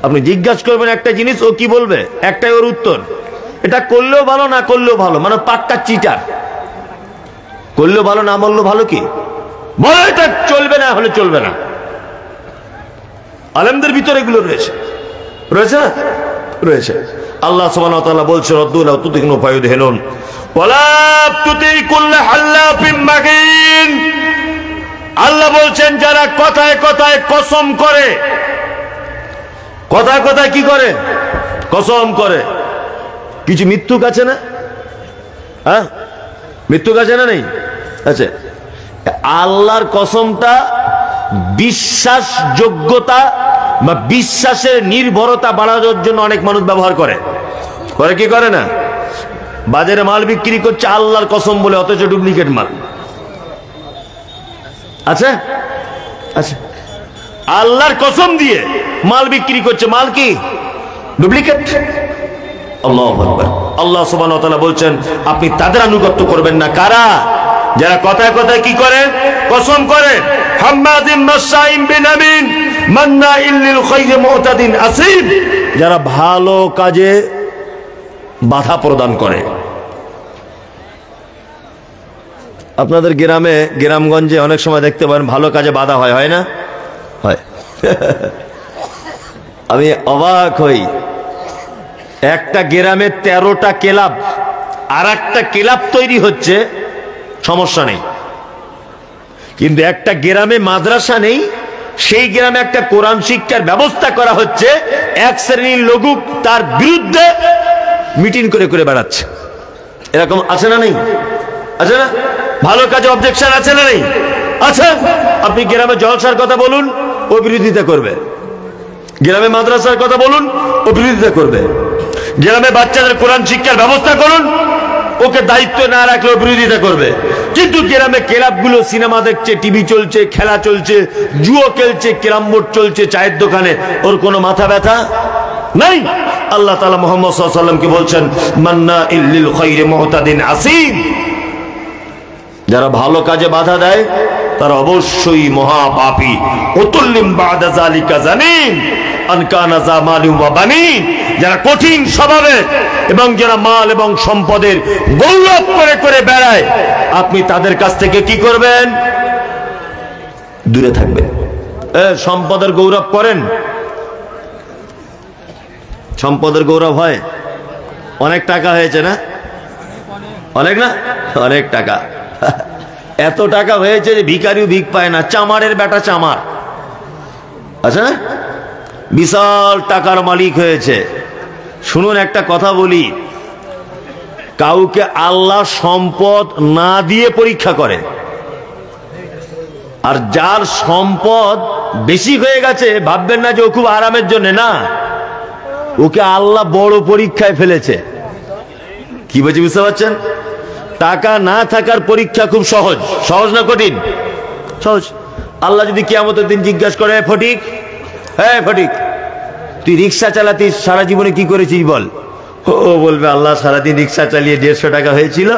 আপনি জিজ্ঞাসা করবেন একটা জিনিস, ও কি বলবে একটাই ওর উত্তর, এটা করলেও ভালো না করলেও ভালো, মানে পাক্কা চিটার। করলেও ভালো না বললেও ভালো, কি বলে এটা চলবে না হলে চলবে না। আলেমদের ভিতরে এগুলো রয়েছে না? রয়েছে। আল্লাহ সুবহানাহু ওয়া তাআলা বলছেন রাদ্দুলা তুতিকুন ফায়ুদহিনুন ওয়ালা তুতি কুল্লা হাল্লাফিন মাহিন। আল্লাহ বলছেন যারা কথায় কথায় কসম করে, কথায় কথায় কি করে? কসম করে। কিছু মিথ্যুক আছে না? হ্যাঁ, মিথ্যুক আছে না? নেই? আচ্ছা, আল্লাহর কসমটা বিশ্বাসযোগ্যতা বা বিশ্বাসের নির্ভরতা বাড়ানোর জন্য অনেক মানুষ ব্যবহার করে কি করে না? বাজারে মাল বিক্রি করছে আল্লাহর কসম বলে, অথচ ডুপ্লিকেট মাল। আচ্ছা, আল্লাহর কসম দিয়ে মাল বিক্রি করছে, মাল কি? ডুপ্লিকেট। আল্লাহু আকবার। আল্লাহ সুবহানাহু ওয়া তাআলা বলছেন আপনি তাদের আনুগত্য করবেন না। কারা? যারা কথায় কথায় কি করে? কসম করে। হাম্মাদিন মাশাইম বিনামিন মান্নাইল লিল খায়রি মুতাদিন আসিম, যারা ভালো কাজে বাধা প্রদান করে। আপনাদের গ্রামগঞ্জে অনেক সময় দেখতে পারেন ভালো কাজে বাধা হয় না? হয়। আমি অবাক হই, একটা গ্রামে 13টা ক্লাব, আর একটা ক্লাব তৈরি হচ্ছে, সমস্যা নেই, কিন্তু একটা গ্রামে মাদ্রাসা নেই, সেই গ্রামে একটা কোরআন শিক্ষার ব্যবস্থা করা হচ্ছে, এক শ্রেণীর লোক তার বিরুদ্ধে মিটিং করে করে বেড়াচ্ছে। এরকম আছে না? নেই? আছে না? ভালো কাজে অবজেকশন আছে না? নেই? আচ্ছা, আপনি গ্রামে জলসার কথা বলুন, ও বিরোধিতা করবে। গ্রামে মাদ্রাসার কথা বলুন, ও বিরোধিতা করবে। গ্রামে বাচ্চাদের কোরআন শিক্ষার ব্যবস্থা করুন, ওকে দায়িত্ব না রাখলে ও বিরোধিতা করবে। কিন্তু গ্রামে ক্লাবগুলো সিনেমা দেখছে, টিভি চলছে, খেলা চলছে, জুয়ো খেলছে, ক্যারাম বোর্ড চলছে চায়ের দোকানে, ওর কোনো মাথা ব্যথা নাই। আল্লাহ তাআলা মুহাম্মদ সাল্লাল্লাহু আলাইহি ওয়াসাল্লামকে বলছেন মান্নাইল লিল খায়রি মুতাদিন আসিম, যারা ভালো কাজে বাধা দেয় তারা অবশ্যই মহাপাপী। উতুল্লিম বাদা যালিকা জানিন আন কানা যা মালি ওয়া বানিন, যারা কঠিন স্বভাবের এবং যারা মাল এবং সম্পদের গৌরব করে করে বেড়ায়, আপনি তাদের কাছ থেকে কি করবেন? দূরে থাকবেন। সম্পদের গৌরব করেন, সম্পদের গৌরব হয়। অনেক টাকা হয়েছে না? অনেক না? অনেক টাকা। এত টাকা হয়েছে যে ভিখারিও ভিক পায় না, চামারের বেটা চামার। আচ্ছা, বিশাল টাকার মালিক হয়েছে। শুনুন একটা কথা বলি, কাউকে আল্লাহ সম্পদ না দিয়ে পরীক্ষা করে, আর যার সম্পদ বেশি হয়ে গেছে ভাববেন না যে ও খুব আরামের জন্য, না, ওকে আল্লাহ বড় পরীক্ষায় ফেলেছে। কি বলছি বুঝতে পারছেন? টাকা না থাকার পরীক্ষা খুব সহজ। সহজ না কঠিন? সহজ। আল্লাহ যদি কিয়ামতের দিন জিজ্ঞাসা করে, ফটিক, হ্যাঁ ফটিক, তুই রিক্সা চালাতিস, সারা জীবনে কি করেছিস বল? ও বলবে আল্লাহ সারাদিন রিক্সা চালিয়ে 150 টাকা হয়েছিল,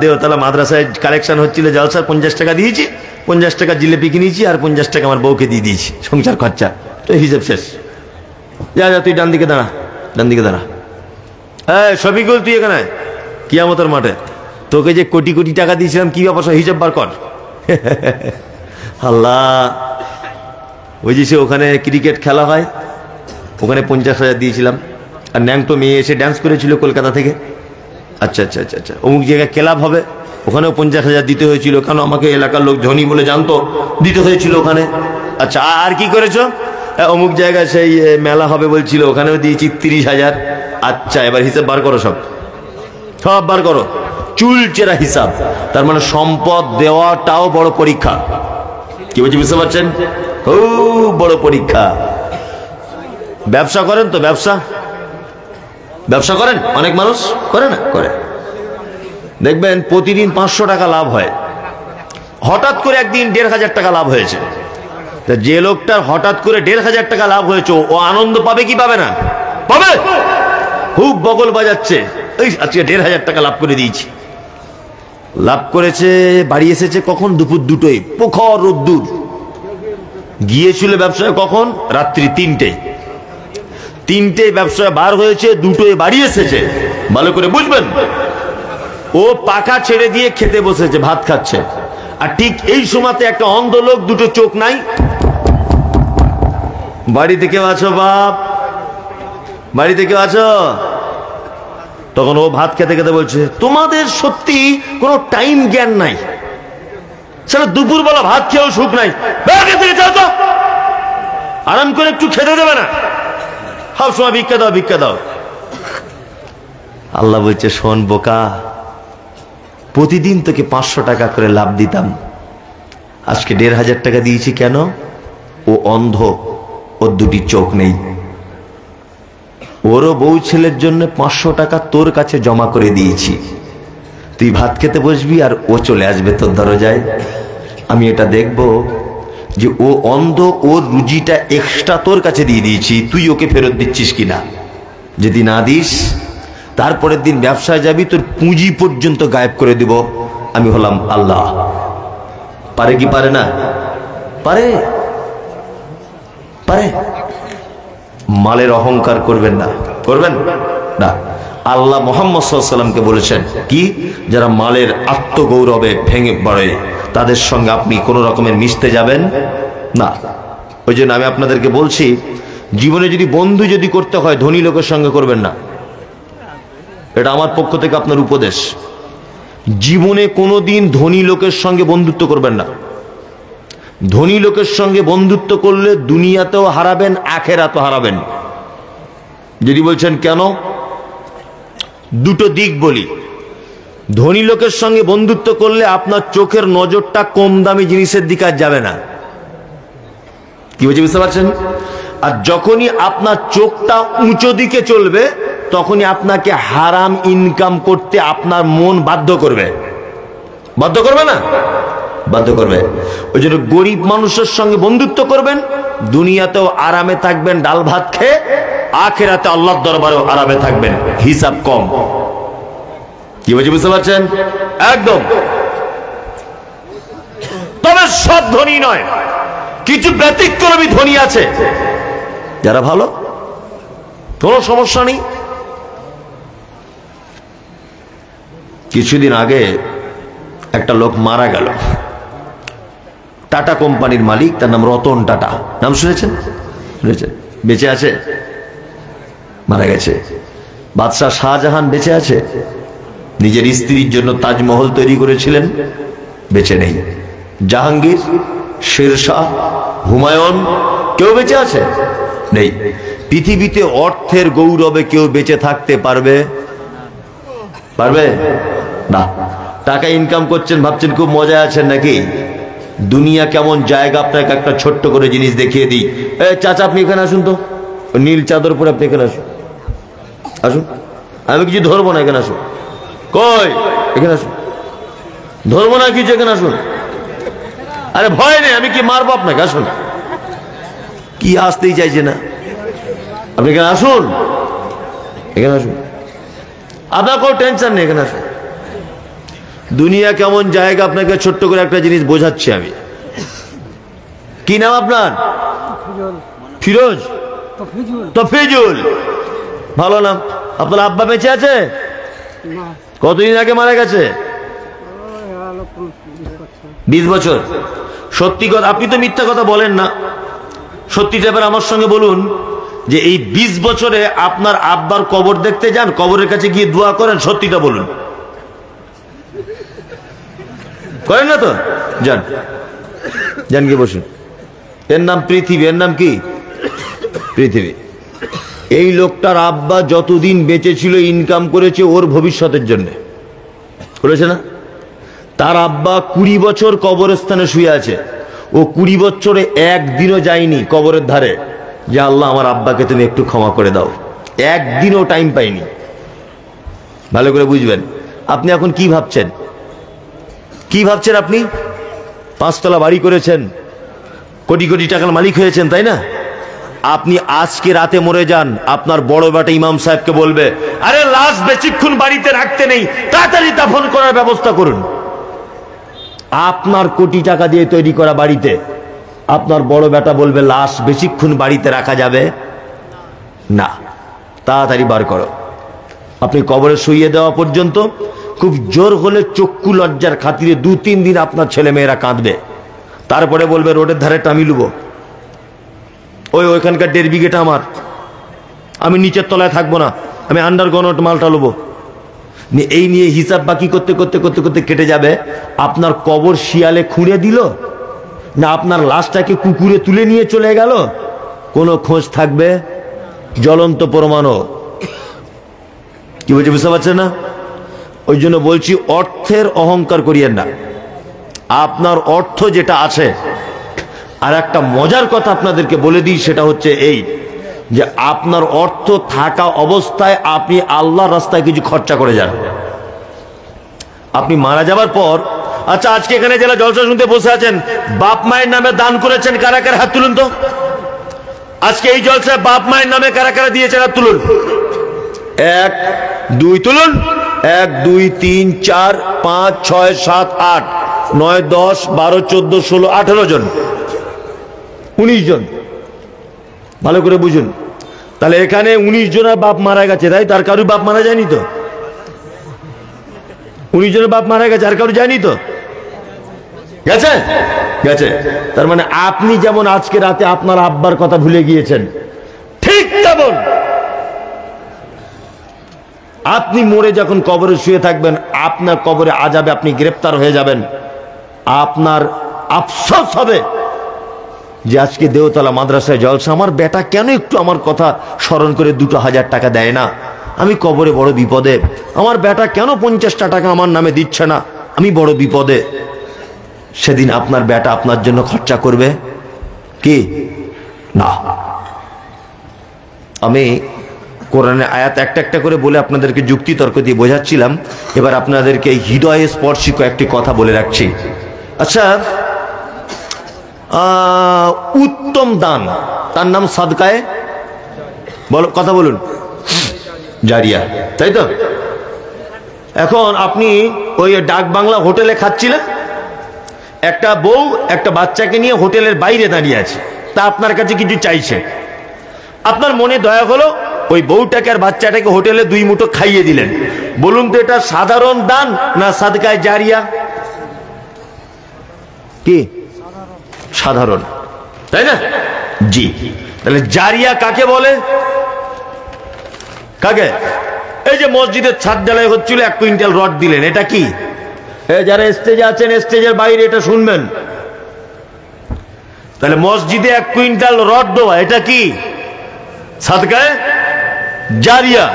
দেওতলা মাদ্রাসায় কালেকশন হচ্ছিল জলসা, 50 টাকা দিয়েছি, 50 টাকা জিলেপি কিনেছি, আর 50 টাকা আমার বউকে দিয়ে দিয়েছি সংসার খরচা, তো হিসেব শেষ। যা যা তুই ডান দিকে দাঁড়া, ডান দিকে দাঁড়া। হ্যাঁ শফিকুল, তুই এখানে কিয়ামতের মাঠে তোকে যে কোটি কোটি টাকা দিয়েছিলাম কি ব্যাপার, হিসেব বার কর। আল্লাহ, ওই যে সে ওখানে ক্রিকেট খেলা হয়, ওখানে 50,000 দিয়েছিলাম। আর ন্যাংটো মেয়ে এসে ড্যান্স করেছিল কলকাতা থেকে। আচ্ছা আচ্ছা আচ্ছা আচ্ছা, অমুক জায়গায় ক্লাব হবে, ওখানেও 50,000 দিতে হয়েছিল, কারণ আমাকে এলাকার লোক ধনী বলে জানতো, দিতে হয়েছিল ওখানে। আচ্ছা, আর কি করেছো? অমুক জায়গায় সেই মেলা হবে বলছিল, ওখানেও দিয়েছি 30,000। আচ্ছা, এবার হিসাব বার করো, সব সব বার করো, চুলচেরা হিসাব। তার মানে সম্পদ দেওয়াটাও বড় পরীক্ষা। কি বলছি বুঝতে পারছেন? ও বড় পরীক্ষা। ব্যবসা করেন তো? ব্যবসা করেন? অনেক মানুষ করে না? করে। দেখবেন প্রতিদিন 500 টাকা লাভ হয়। হঠাৎ করে একদিন 1,500 টাকা লাভ হয়েছে। যে লোকটার হঠাৎ করে 1,500 টাকা লাভ হয়েছে, ও আনন্দ পাবে কি পাবে না? পাবে। খুব বগল বাজাচ্ছে, এই আজকে 1,500 টাকা লাভ করে দিয়েছি। লাভ করেছে, বাড়ি এসেছে কখন? দুপুর 2টোয়, প্রখর রোদ্দুর। গিয়েছিল ব্যবসায় কখন? রাত্রি 3টে ব্যবসায় বার হয়েছে, 2টোয় বাড়ি এসেছে। ভালো করে বুঝবেন, ও পাখা ছেড়ে দিয়ে খেতে বসেছে, ভাত খাচ্ছে। আর ঠিক এই সময়তে একটা অন্ধ লোক, 2টো চোখ নাই, বাড়িতে কেউ আছো বাপ? বাড়িতে কেউ আছো? তখন ও ভাত খেতে খেতে বলছে, তোমাদের সত্যি কোনো টাইম জ্ঞান নাই। সেটা দুপুরবেলা ভাত খেয়েও সুখ নাই। আরাম করে একটু খেতে দেবে না? সব সময় ভিক্ষা দাও, ভিক্ষা দাও। আল্লাহ বলছে, শোন বোকা, প্রতিদিন তোকে 500 টাকা করে লাভ দিতাম, আজকে 1,500 টাকা দিয়েছি। কেন? ও অন্ধ, ওর 2টি চোখ নেই। ওরও বউ ছেলের জন্য 500 টাকা তোর কাছে জমা করে দিয়েছি। তুই ভাত খেতে বসবি আর ও চলে আসবে তোর দরজায়। আমি এটা দেখব যে ও অন্ধ, ওর রুজিটা এক্সট্রা তোর কাছে দিয়ে দিয়েছি, তুই ওকে ফেরত দিচ্ছিস কিনা। যদি না দিস, তারপরের দিন ব্যবসায় যাবি, তোর পুঁজি পর্যন্ত গায়েব করে দিব। আমি হলাম আল্লাহ। পারে কি পারে না? পারে, পারে। মালের অহংকার করবেন না, করবেন না। আল্লাহ মুহাম্মদ সাল্লাল্লাহু আলাইহি ওয়াসাল্লামকে বলেছেন কি, যারা মালের আত্মগৌরবে ভেঙে পড়ে, তাদের সঙ্গে আপনি কোন রকমের মিশতে যাবেন না। ওই জন্য আমি আপনাদেরকে বলছি, জীবনে যদি বন্ধু যদি করতে হয়, ধনী লোকের সঙ্গে করবেন না। এটা আমার পক্ষ থেকে আপনার উপদেশ। জীবনে কোনোদিন ধনী লোকের সঙ্গে বন্ধুত্ব করবেন না। ধনী লোকের সঙ্গে বন্ধুত্ব করলে দুনিয়াতেও হারাবেন, আখেরাতেও হারাবেন। যদি বলছেন কেন, 2টো দিক বলি। ধনী লোকের সঙ্গে বন্ধুত্ব করলে আপনার চোখের নজরটা কম দামি জিনিসের দিকে আর যাবে না। কি বলছি বুঝতে পারছেন? আর যখনই আপনার চোখটা উঁচু দিকে চলবে, তখনই আপনাকে হারাম ইনকাম করতে আপনার মন বাধ্য করবে। বাধ্য করবে না? বাধ্য করবে। ওই জন্য গরিব মানুষের সঙ্গে বন্ধুত্ব করবেন, দুনিয়াতেও আরামে থাকবেন ডাল ভাত খেয়ে, আখিরাতে আল্লাহর দরবারেও আরামে থাকবেন, হিসাব কম। কি বলছি বুঝতে পারছেন? একদম। তবে সব ধনী নয়, কিছু ব্যতিক্রমী ধনী আছে যারা ভালো, কোনো সমস্যা নেই। কিছুদিন আগে একটা লোক মারা গেল, টাটা কোম্পানির মালিক, তার নাম রতন টাটা। নাম শুনেছেন? শুনেছেন? বেঁচে আছে? মারা গেছে। বাদশাহ শাহজাহান বেঁচে আছে, নিজের স্ত্রীর জন্য তাজমহল তৈরি করেছিলেন, বেঁচে নেই। জাহাঙ্গীর, শেরশাহ, হুমায়ুন, কেউ বেঁচে আছে? নেই। পৃথিবীতে অর্থের গৌরবে কেউ বেঁচে থাকতে পারবে? পারবে না। টাকা ইনকাম করছেন, ভাবছেন খুব মজা আছেন নাকি? দুনিয়া কেমন জায়গা, আপনাকে একটা ছোট্ট করে জিনিস দেখিয়ে দিই। চাচা আপনি এখানে আসুন তো, নীল চাদর পরে আপনি এখানে আসুন, আসুন। আমি কিছু ধরবো না, এখানে আসুন। কই? এখানে আসুন। ধরবো না কিছু, এখানে আসুন। আরে ভয় নেই, আমি কি মারবো আপনাকে? আসুন। কি আসতেই চাইছে না? আপনি এখানে আসুন, এখানে আসুন। আপনার কোনো টেনশন নেই, এখানে আসুন। দুনিয়া কেমন জায়গা, আপনাকে ছোট্ট করে একটা জিনিস বোঝাচ্ছি আমি। কি নাম আপনার? ফিরোজ? তফিজুল, ভালো নাম। আপনার আব্বা বেঁচে আছে? কতদিন আগে মারা গেছে? 20 বছর। সত্যি কথা, আপনি তো মিথ্যা কথা বলেন না, সত্যিটা এবার আমার সঙ্গে বলুন যে এই 20 বছরে আপনার আব্বার কবর দেখতে যান, কবরের কাছে গিয়ে দোয়া করেন, সত্যিটা বলুন। করেন না তো? যান যান গিয়ে বসুন। এর নাম পৃথিবী, এর নাম কি? পৃথিবী। এই লোকটার আব্বা যতদিন বেঁচে ছিল ইনকাম করেছে ওর ভবিষ্যতের জন্য, করেছে না? তার আব্বা 20 বছর কবরস্থানে শুয়ে আছে, ও 20 বছরে একদিনও যায়নি কবরের ধারে যে আল্লাহ আমার আব্বাকে তুমি একটু ক্ষমা করে দাও, একদিনও টাইম পাইনি। ভালো করে বুঝবেন। আপনি এখন কি ভাবছেন? কি ভাবছেন আপনি? 5 তলা বাড়ি করেছেন, কোটি কোটি টাকার মালিক হয়েছেন, তাই না? আপনি আজকে রাতে মরে যান, আপনার বড় বেটা ইমাম সাহেবকে বলবে, আরে লাশ বেশিক্ষণ বাড়িতে রাখতে নেই, তাড়াতাড়ি দাফন করার ব্যবস্থা করুন। আপনার কোটি টাকা দিয়ে তৈরি করা বাড়িতে আপনার বড় বেটা বলবে লাশ বেশিক্ষণ বাড়িতে রাখা যাবে না, তাড়াতাড়ি বার করো। আপনি কবরে শুইয়ে দেওয়া পর্যন্ত খুব জোর হলে চক্ষু লজ্জার খাতিরে 2-3 দিন আপনার ছেলে মেয়েরা কাঁদবে, তারপরে বলবে রোডের ধারে টামি লুবো, ওইখানকার 1.5 বিঘেটা আমার, আমি নিচের তলায় থাকবো না, আমি আন্ডারগ্রাউন্ড মালটা লুবো। এই নিয়ে হিসাব বাকি করতে করতে করতে করতে কেটে যাবে। আপনার কবর শিয়ালে খুঁড়ে দিল না আপনার লাশটাকে কুকুরে তুলে নিয়ে চলে গেল, কোনো খোঁজ থাকবে? জ্বলন্ত প্রমাণ। কি বলছি বুঝতে পারছেন না? ওই জন্য বলছি অর্থের অহংকার করিয়েন না, আপনার অর্থ যেটা আছে। আর একটা মজার কথা আপনাদেরকে বলে দিই, সেটা হচ্ছে এই যে আপনার অর্থ থাকা অবস্থায় আপনি আল্লাহর রাস্তায় কিছু খরচা করে যান। আপনি মারা যাবার পর, আচ্ছা আজকে এখানে যারা জলসা শুনতে বসে আছেন, বাপ মায়ের নামে দান করেছেন কারা কারা? হাত তুলুন তো। আজকে এই জলসায় বাপ মায়ের নামে কারা কারা দিয়েছেন? হাত তুলুন। 1 2 তুলুন। 1 2 3 4 5 6 7 8 9 10 12 14 16 18 জন, 19 জন। ভালো করে বুঝুন। তাহলে এখানে 19 জনের বাপ মারা গেছে, তাই? তার কারুর বাপ মারা যায়নি তো? 19 জনের বাপ মারা গেছে, আর কারু যায়নি তো? গেছে গেছে। তার মানে আপনি যেমন আজকে রাতে আপনার আব্বার কথা ভুলে গিয়েছেন, ঠিক তেমন আপনি মরে যখন কবরে শুয়ে থাকবেন, আপনার কবরে আযাবে আপনি গ্রেফতার হয়ে যাবেন। আপনার আফসোস হবে যে আজকে দেওতলা মাদ্রাসায় জলসা, আমার বেটা কেন একটু আমার কথা স্মরণ করে 2,000 টাকা দেয় না, আমি কবরে বড় বিপদে, আমার বেটা কেন 50টা টাকা আমার নামে দিচ্ছে না, আমি বড় বিপদে। সেদিন আপনার বেটা আপনার জন্য খরচা করবে কি? না। আমি কোরআনের আয়াত একটা একটা করে বলে আপনাদেরকে যুক্তি তর্ক দিয়ে বোঝাচ্ছিলাম, এবার আপনাদেরকে হৃদয়ে স্পর্শী কয়েকটি কথা বলে রাখছি। আচ্ছা, উত্তম দান, তার নাম সাদকায়ে বলো, কথা বলুন, জারিয়া, তাই তো? এখন আপনি ওই ডাক বাংলা হোটেলে খাচ্ছিলেন, একটা বউ একটা বাচ্চাকে নিয়ে হোটেলের বাইরে দাঁড়িয়ে আছে, তা আপনার কাছে কিছু চাইছে, আপনার মনে দয়া হলো ওই বউটাকে আর বাচ্চাটাকে হোটেলে 2 মুঠো খাইয়ে দিলেন। বলুন তো এটা সাধারণ দান না সাদকায়ে জারিয়া? কি? সাধারণ, তাই না? জি। তাহলে জারিয়া কাকে বলে? কাকে? এই যে মসজিদের ছাদ ঢালাই হচ্ছিল, 1 কুইন্টাল রড দিলেন, এটা কি? যারা স্টেজে আছেন, স্টেজের বাইরে এটা শুনবেন। তাহলে মসজিদে 1 কুইন্টাল রড দেওয়া, এটা কি? সাদকায়ে জারিয়া।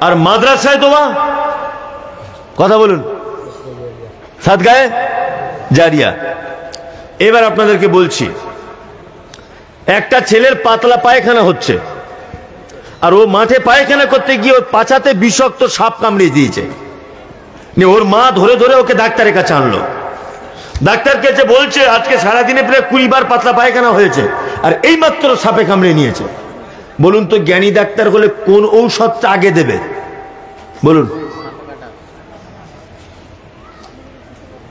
আর মাদ্রাসায় দেওয়া, কথা বলুন, সাদকায়ে জারিয়া। এবার আপনাদেরকে বলছি, একটা ছেলের পাতলা পায়খানা হচ্ছে, আর ও মাঠে পায়খানা করতে গিয়ে ওর পাছাতে বিষাক্ত সাপ কামড়িয়ে দিয়েছে। ওর মা ধরে ধরে ওকে ডাক্তারের কাছে আনলো। ডাক্তার কাছে বলছে আজকে সারাদিনে প্রায় 20 বার পাতলা পায়খানা হয়েছে, আর এইমাত্র সাপে কামড়ে নিয়েছে। বলুন তো জ্ঞানী ডাক্তার হলে কোন ঔষধটা আগে দেবে? বলুন,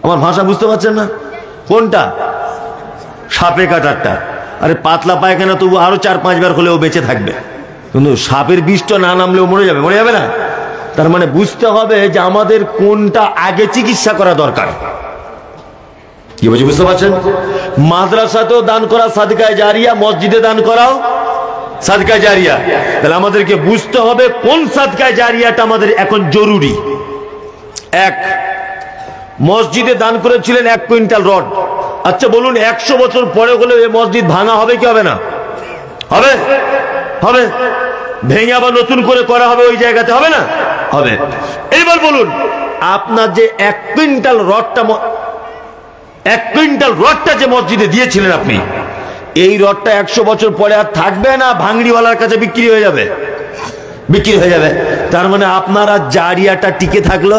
আমার ভাষা বুঝতে পারছেন না? কোনটা? সাপে কাটারটা। আরে পাতলা পায়খানা তবু আরো 4-5 বার হলেও বেঁচে থাকবে, কিন্তু সাপের বিষটা না নামলেও মরে যাবে। মরে যাবে না? তার মানে বুঝতে হবে যে আমাদের কোনটা আগে চিকিৎসা করা দরকার। কি বলছি বুঝতে পারছেন? মাদ্রাসাতেও দান করা সাদকায়ে জারিয়া, মসজিদে দান করাও সাদকায়ে জারিয়া। তাহলে আমাদেরকে বুঝতে হবে কোন সাদকায়ে জারিয়াটা আমাদের এখন জরুরি। এক, মসজিদে দান করেছিলেন 1 কুইন্টাল রড। আচ্ছা বলুন, 100 বছর পরে হলে এই মসজিদ ভাঙা হবে কি হবে না? হবে, হবে। ভেঙে আবার নতুন করে করা হবে ওই জায়গাতে, হবে না? হবে। এইবার বলুন, আপনার যে 1 কুইন্টাল রডটা যে মসজিদে দিয়েছিলেন আপনি, এই রডটা 100 বছর পরে আর থাকবে না ভাঙড়িওয়ালার কাছে বিক্রি হয়ে যাবে? বিক্রি হয়ে যাবে। তার মানে আপনার আর জারিয়াটা টিকে থাকলো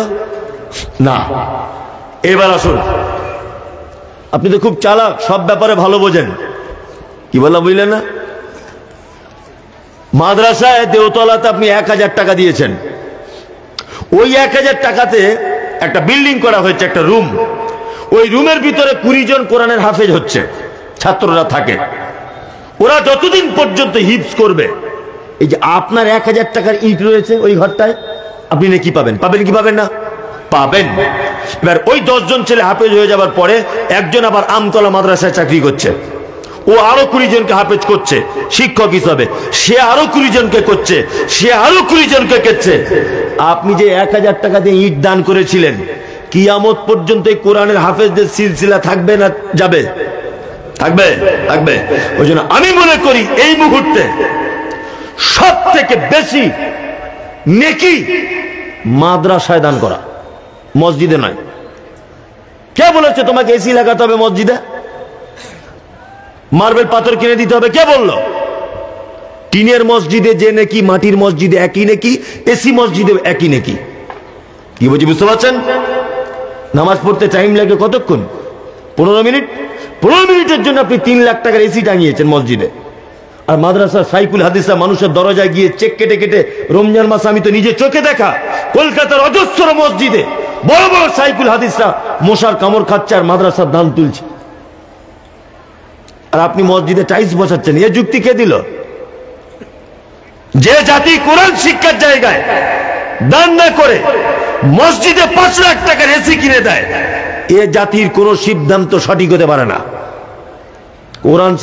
না। এবার আসুন, আপনি তো খুব চালাক, সব ব্যাপারে ভালো বোঝেন। কি বললাম বুঝলেন না? মাদ্রাসায় দেওতলাতে আপনি 1000 টাকা দিয়েছেন। ওই 1000 টাকাতে একটা বিল্ডিং করা হয়েছে, একটা রুম। ওই রুমের ভিতরে 20 জন কোরআনের হাফেজ হচ্ছে, ছাত্ররা থাকে। ওরা যতদিন পর্যন্ত হিফজ করবে, এই যে আপনার 1000 টাকার ইট রয়েছে ওই ঘরটায়, আপনি কি পাবেন? পাবেন কি পাবেন না? পাবেন। এবার ওই 10 জন ছেলে হাফেজ হয়ে যাবার পরে একজন আবার আমতলা মাদ্রাসায় চাকরি করছে, ও আরো 20 জনকে হাফেজ করছে শিক্ষক হিসাবে, সে আরো 20 জনকে করছে, সে আরো 20 জনকে করছে। আপনি যে 1000 টাকা দিয়ে ইট দান করেছিলেন, কিয়ামত পর্যন্ত এই কোরআনের হাফেজদের সিলসিলা থাকবে না যাবে? থাকবে, থাকবে। ওই জন্য আমি মনে করি এই মুহূর্তে সব থেকে বেশি নেকি মাদ্রাসায় দান করা, মসজিদে নয়। কে বলেছে তোমাকে এসি লাগাতে হবে মসজিদে, মার্বেল পাথর কিনে দিতে হবে? কে বলল? টিনের মসজিদে যে নাকি মাটির মসজিদে একই নাকি, এসি মসজিদে একই নাকি। কি বলছি বুঝতে পারছেন? নামাজ পড়তে টাইম লাগে কতক্ষণ? 15 মিনিট। 15 মিনিটের জন্য আপনি 3 লাখ টাকার এসি টাঙিয়েছেন মসজিদে। আর মাদ্রাসা সাইকুল হাদিসা মানুষের দরজায় গিয়ে চেক কেটে কেটে, রমজান মাস আমি তো নিজে চোখে দেখা, কলকাতার অজস্র মসজিদে বড় বড় সাইকুল হাদিসা মশার কামড় খাচ্ছে আর মাদ্রাসার দান তুলছে। আর আপনি মসজিদে টাইলস বসাচ্ছেন। এ যুক্তি কে দিল? যে জাতি কোরআন শিক্ষার জায়গায় দান না করে মসজিদে 5 লাখ টাকার এসি কিনে দেয়, এ জাতির কোন সিদ্ধান্ত সঠিক হতে পারে না। কোরআন